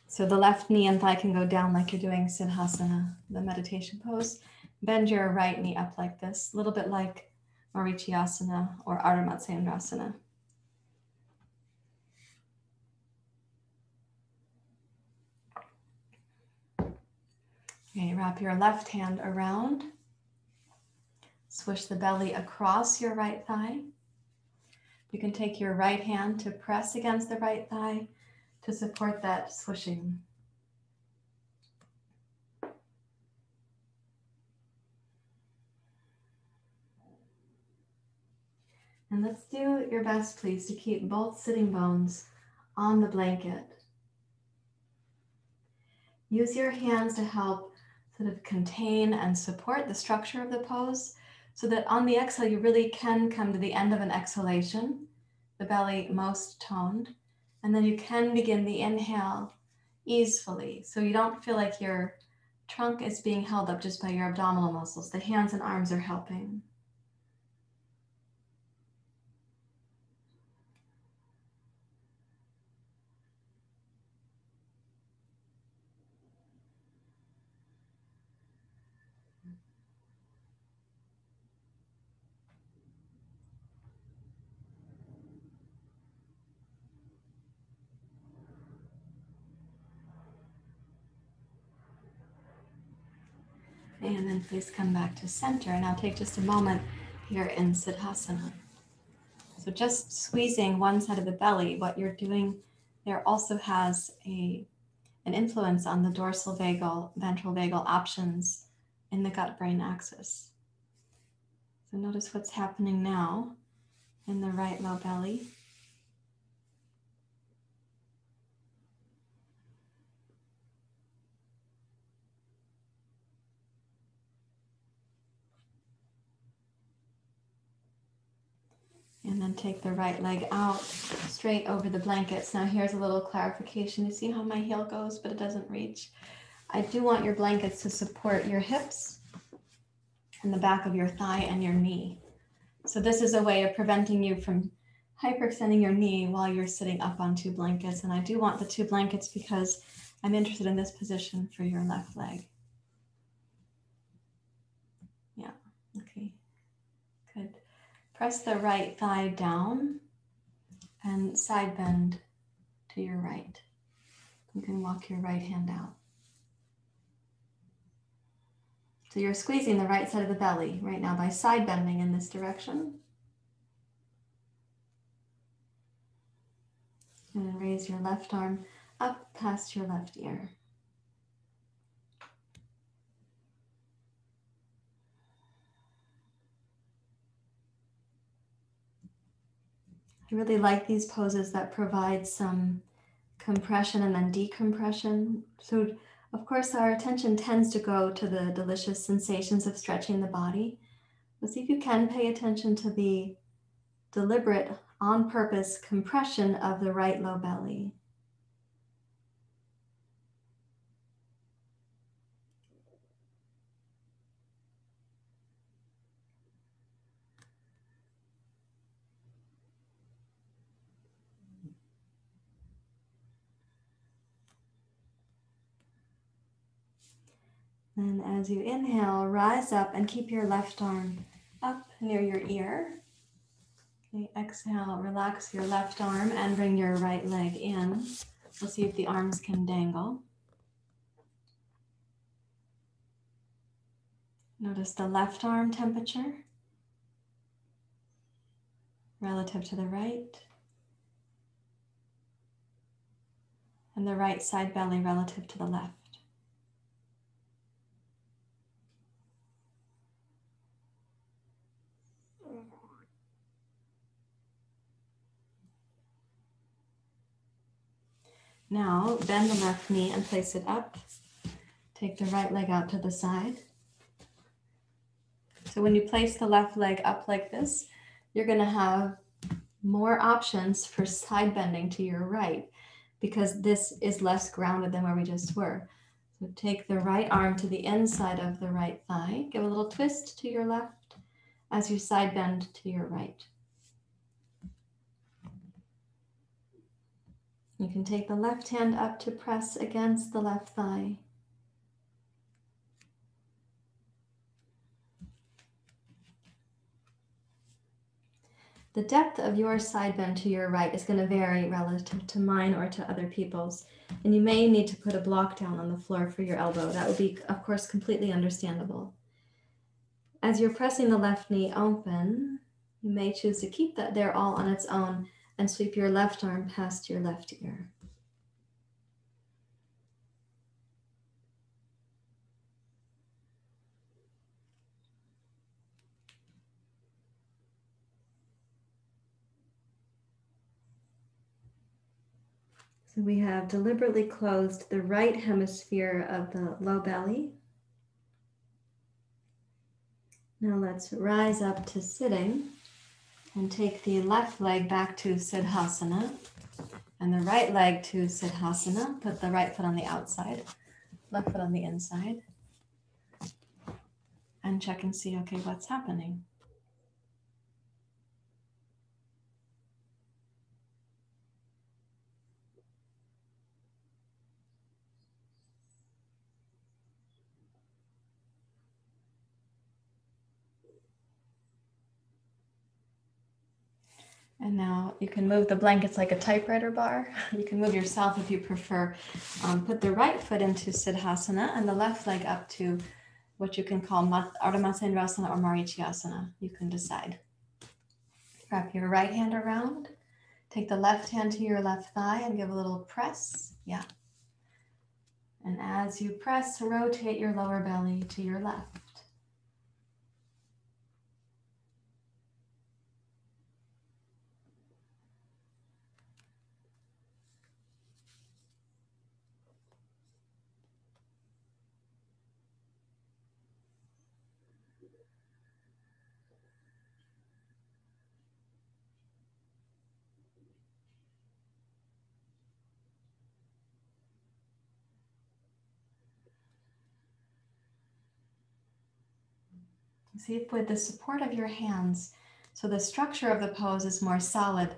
So the left knee and thigh can go down like you're doing Siddhasana, the meditation pose. Bend your right knee up like this, a little bit like marichysasana or ardha matsyendrasana. Okay, wrap your left hand around. Swish the belly across your right thigh. You can take your right hand to press against the right thigh to support that swishing. And let's do your best, please, to keep both sitting bones on the blanket. Use your hands to help sort of contain and support the structure of the pose so that on the exhale, you really can come to the end of an exhalation, the belly most toned, and then you can begin the inhale easefully. So you don't feel like your trunk is being held up just by your abdominal muscles. The hands and arms are helping. And then please come back to center. And I'll take just a moment here in Siddhasana. So just squeezing one side of the belly, what you're doing there also has an influence on the dorsal vagal, ventral vagal options in the gut-brain axis. So notice what's happening now in the right low belly. And then take the right leg out straight over the blankets. Now here's a little clarification. You see how my heel goes, but it doesn't reach? I do want your blankets to support your hips and the back of your thigh and your knee. So this is a way of preventing you from hyperextending your knee while you're sitting up on two blankets. And I do want the two blankets because I'm interested in this position for your left leg. Yeah, okay, good. Press the right thigh down and side bend to your right. You can walk your right hand out. So you're squeezing the right side of the belly right now by side bending in this direction. And then raise your left arm up past your left ear. I really like these poses that provide some compression and then decompression. So of course our attention tends to go to the delicious sensations of stretching the body. But see if you can pay attention to the deliberate, on purpose compression of the right low belly. And as you inhale, rise up and keep your left arm up near your ear. Okay, exhale, relax your left arm and bring your right leg in. We'll see if the arms can dangle. Notice the left arm temperature relative to the right, and the right side belly relative to the left. Now bend the left knee and place it up. Take the right leg out to the side. So when you place the left leg up like this, you're going to have more options for side bending to your right because this is less grounded than where we just were. So take the right arm to the inside of the right thigh. Give a little twist to your left as you side bend to your right. You can take the left hand up to press against the left thigh. The depth of your side bend to your right is going to vary relative to mine or to other people's. And you may need to put a block down on the floor for your elbow. That would be, of course, completely understandable. As you're pressing the left knee open, you may choose to keep that there all on its own and sweep your left arm past your left ear. So we have deliberately closed the right hemisphere of the low belly. Now let's rise up to sitting and take the left leg back to Siddhasana and the right leg to Siddhasana. Put the right foot on the outside, left foot on the inside. And check and see, okay, what's happening. And now you can move the blankets like a typewriter bar. You can move yourself if you prefer. Put the right foot into Siddhasana and the left leg up to what you can call Ardha Matsyendrasana or marichysasana. You can decide. Wrap your right hand around. Take the left hand to your left thigh and give a little press. Yeah. And as you press, rotate your lower belly to your left. See if with the support of your hands, so the structure of the pose is more solid,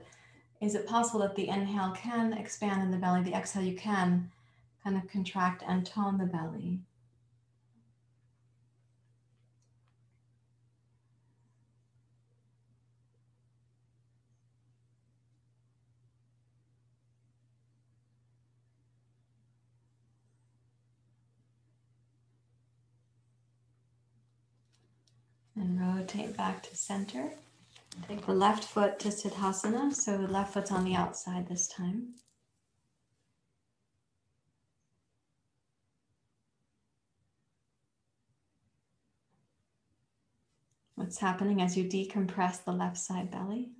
is it possible that the inhale can expand in the belly, the exhale you can kind of contract and tone the belly? And rotate back to center. Take the left foot to Siddhasana, so the left foot's on the outside this time. What's happening as you decompress the left side belly?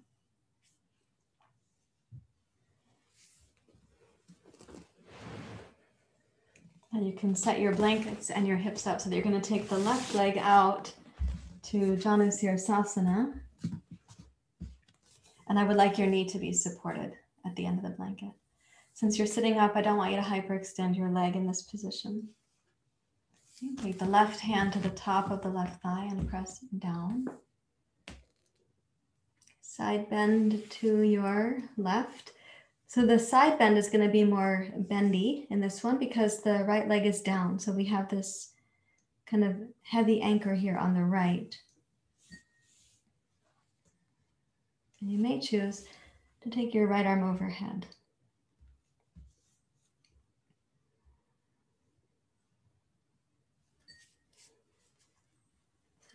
And you can set your blankets and your hips up so that you're going to take the left leg out to janu sirsana. And I would like your knee to be supported at the end of the blanket. Since you're sitting up, I don't want you to hyperextend your leg in this position. Take the left hand to the top of the left thigh and press down. Side bend to your left. So the side bend is going to be more bendy in this one because the right leg is down. So we have this kind of heavy anchor here on the right. And you may choose to take your right arm overhead.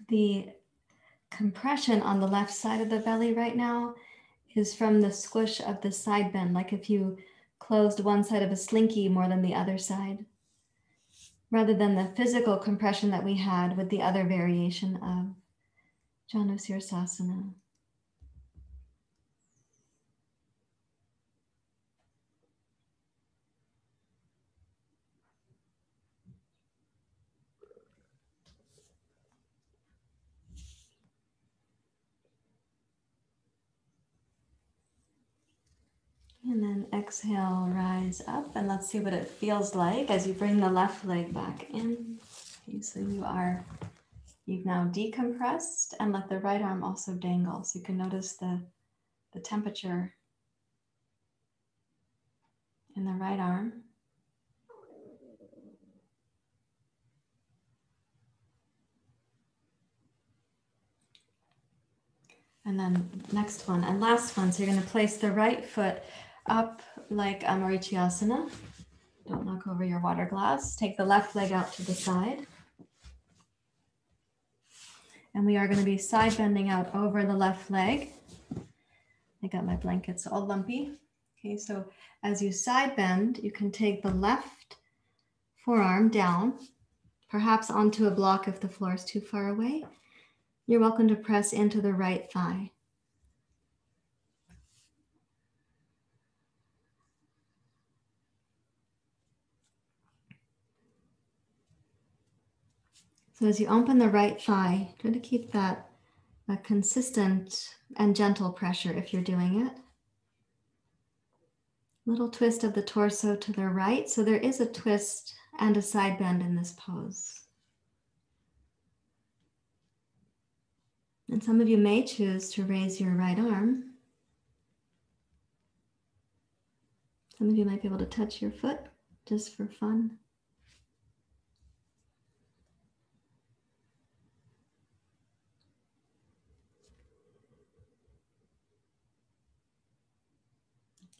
The compression on the left side of the belly right now is from the squish of the side bend, like if you closed one side of a slinky more than the other side, rather than the physical compression that we had with the other variation of janu sirsana. And then And exhale, rise up, and let's see what it feels like as you bring the left leg back in. Okay, so you've now decompressed, and let the right arm also dangle. So you can notice the temperature in the right arm. And then next one and last one. So you're going to place the right foot up like a marichysasana. Don't knock over your water glass. Take the left leg out to the side. And we are going to be side bending out over the left leg. I got my blankets all lumpy. Okay, so as you side bend, you can take the left forearm down, perhaps onto a block if the floor is too far away. You're welcome to press into the right thigh. So as you open the right thigh, try to keep that a consistent and gentle pressure if you're doing it. Little twist of the torso to the right. So there is a twist and a side bend in this pose. And some of you may choose to raise your right arm. Some of you might be able to touch your foot just for fun.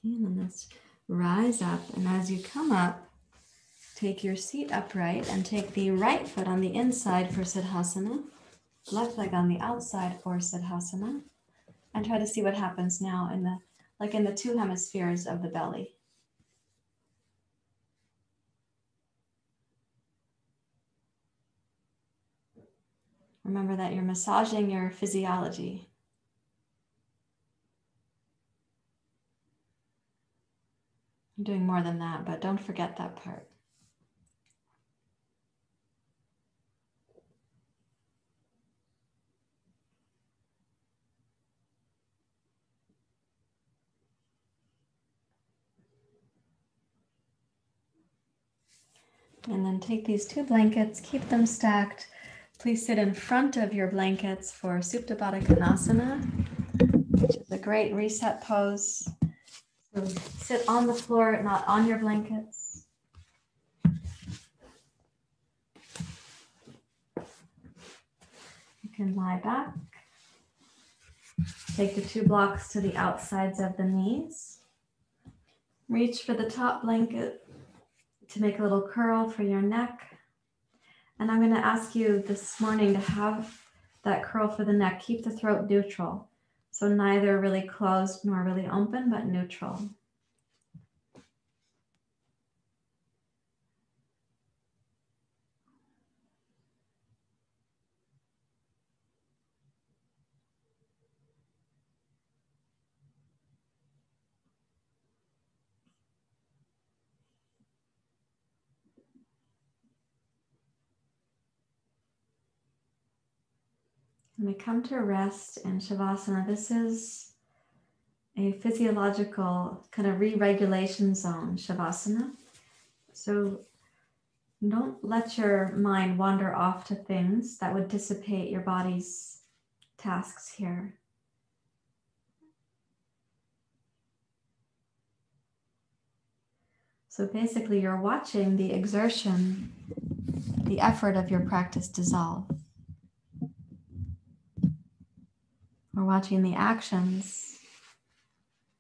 And then let's rise up. And as you come up, take your seat upright and take the right foot on the inside for Siddhasana, left leg on the outside for Siddhasana, and try to see what happens now in the two hemispheres of the belly. Remember that you're massaging your physiology. You're doing more than that, but don't forget that part. And then take these two blankets, keep them stacked. Please sit in front of your blankets for Supta, Bada, Kanasana, which is a great reset pose. So sit on the floor, not on your blankets. You can lie back. Take the two blocks to the outsides of the knees. Reach for the top blanket to make a little curl for your neck. And I'm going to ask you this morning to have that curl for the neck. Keep the throat neutral. So neither really closed nor really open, but neutral. When we come to rest in Savasana, this is a physiological kind of re-regulation zone, Savasana. So don't let your mind wander off to things that would dissipate your body's tasks here. So basically you're watching the exertion, the effort of your practice dissolve. We're watching the actions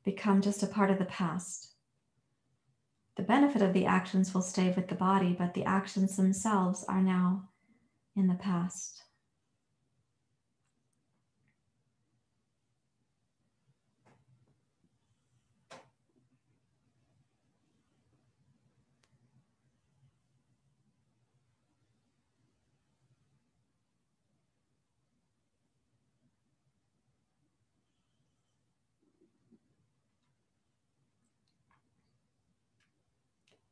become just a part of the past. The benefit of the actions will stay with the body, but the actions themselves are now in the past.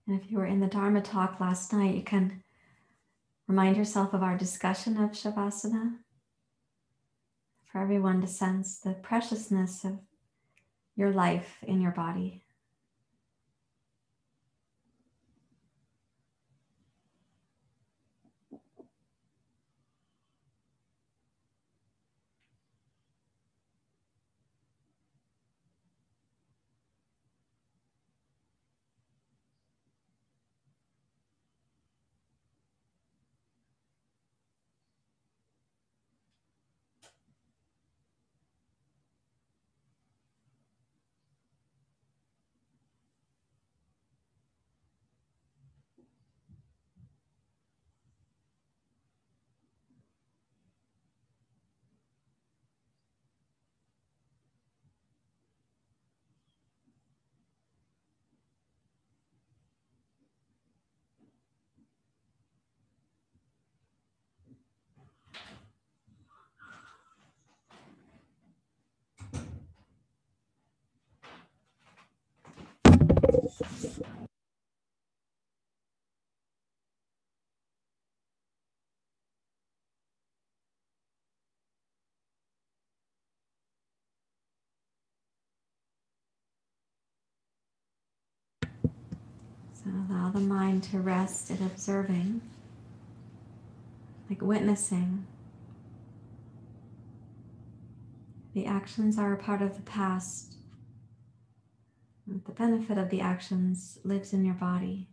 And if you were in the Dharma talk last night, you can remind yourself of our discussion of Savasana. For everyone to sense the preciousness of your life in your body. So allow the mind to rest in observing, like witnessing. The actions are a part of the past. The benefit of the actions lives in your body.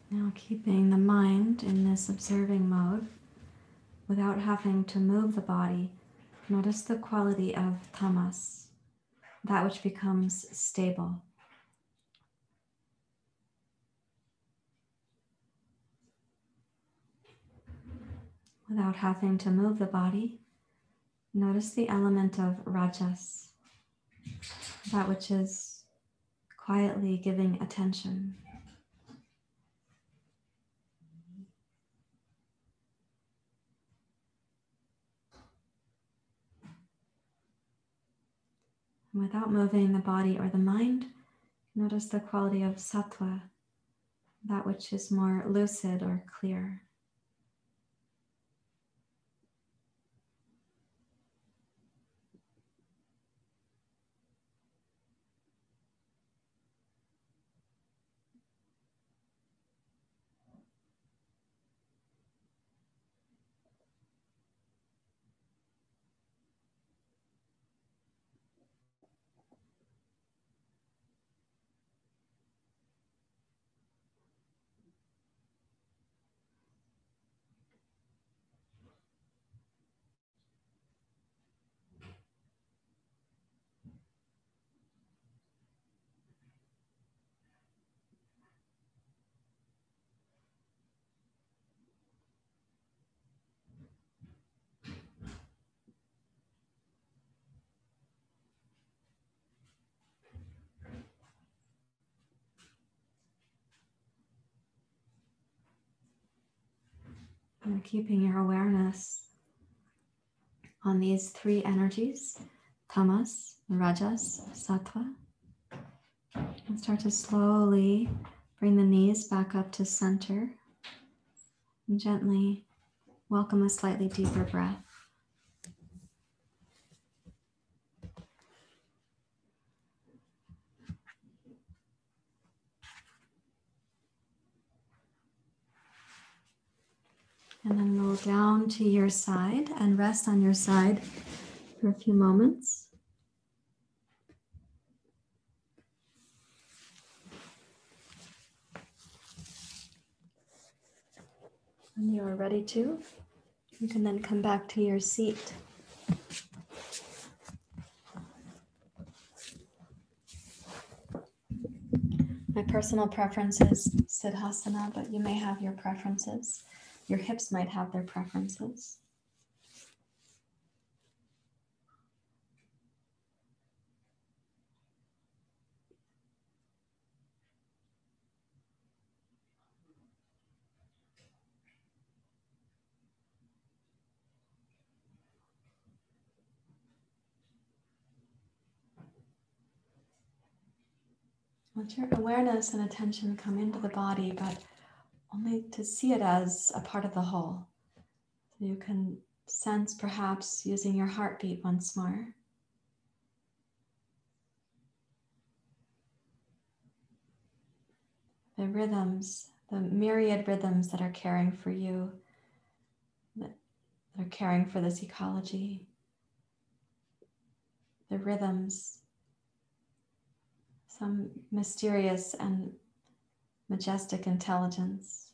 Now keeping the mind in this observing mode without having to move the body, notice the quality of tamas, that which becomes stable. Without having to move the body, notice the element of rajas, that which is quietly giving attention. Without moving the body or the mind, notice the quality of sattva, that which is more lucid or clear. And keeping your awareness on these three energies, tamas, rajas, sattva. And start to slowly bring the knees back up to center. And gently welcome a slightly deeper breath. And then roll down to your side and rest on your side for a few moments. When you are ready to, you can then come back to your seat. My personal preference is Siddhasana, but you may have your preferences. Your hips might have their preferences. Let your awareness and attention come into the body, but only to see it as a part of the whole. So you can sense perhaps using your heartbeat once more. The rhythms, the myriad rhythms that are caring for you, that are caring for this ecology. The rhythms, some mysterious and majestic intelligence.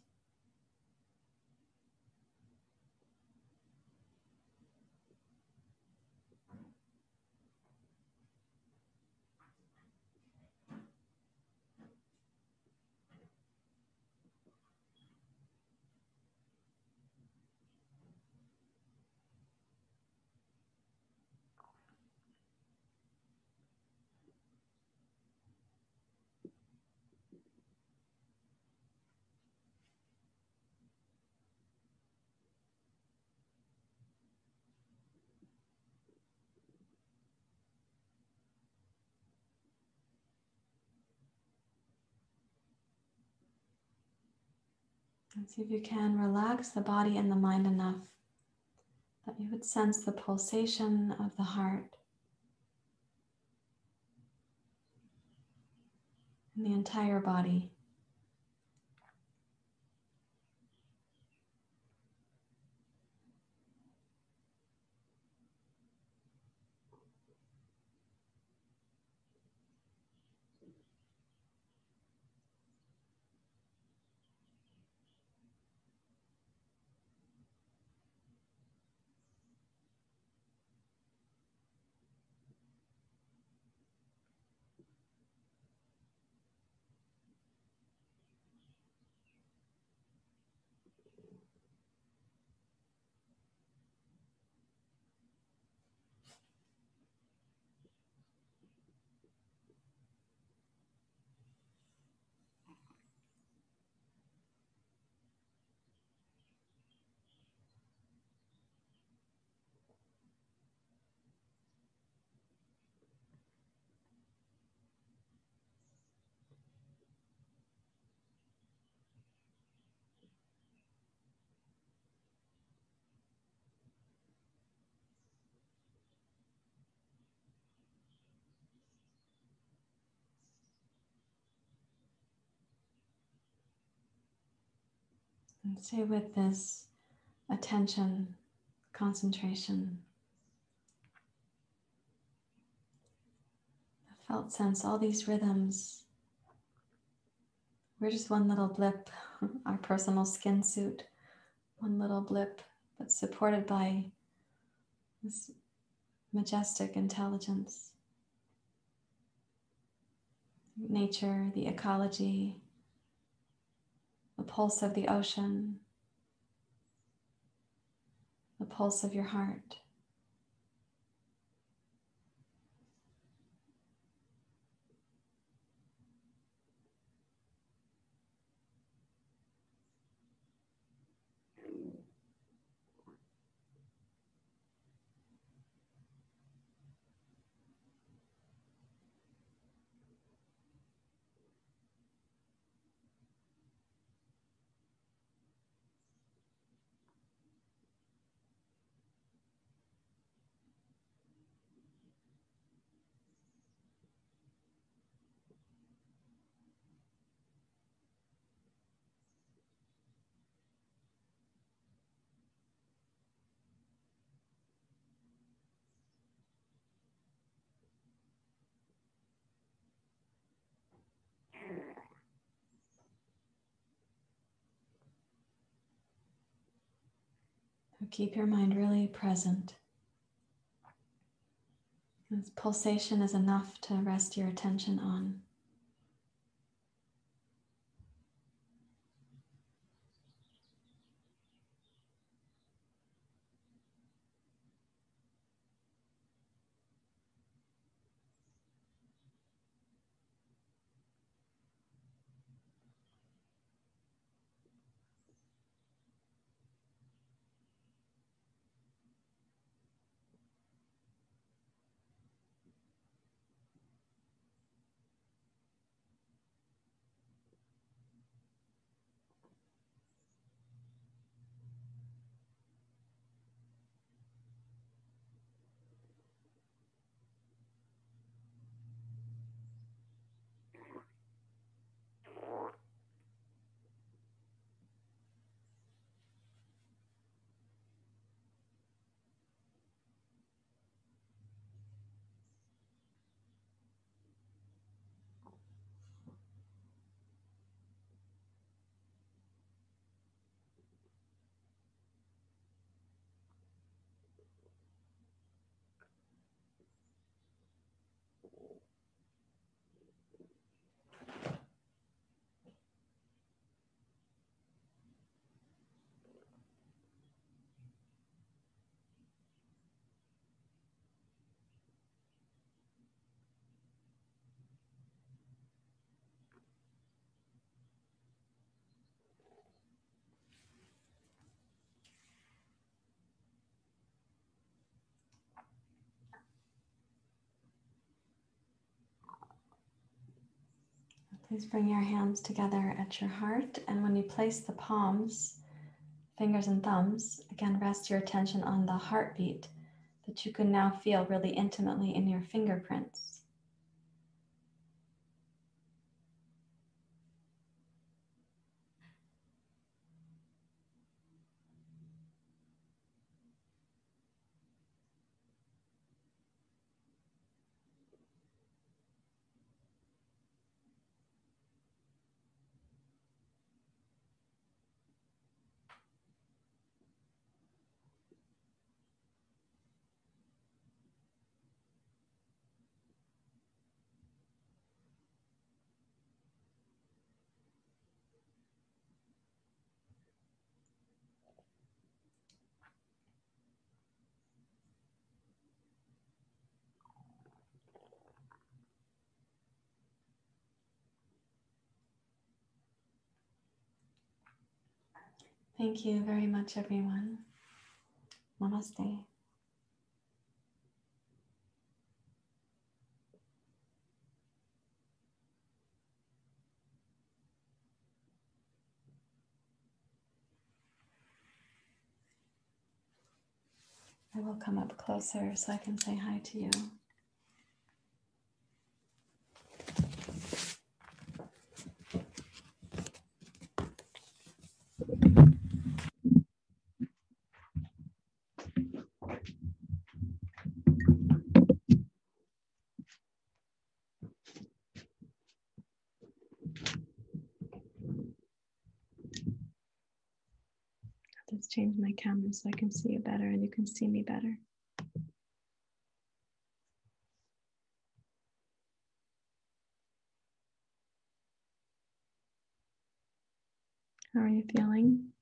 And see if you can relax the body and the mind enough that you would sense the pulsation of the heart in the entire body. And stay with this attention, concentration, the felt sense, all these rhythms. We're just one little blip, our personal skin suit, one little blip, but supported by this majestic intelligence. Nature, the ecology, the pulse of the ocean, the pulse of your heart. So keep your mind really present. This pulsation is enough to rest your attention on. Please bring your hands together at your heart, and when you place the palms, fingers and thumbs, again rest your attention on the heartbeat that you can now feel really intimately in your fingerprints. Thank you very much, everyone. Namaste. I will come up closer so I can say hi to you. Let's change my camera so I can see you better and you can see me better. How are you feeling?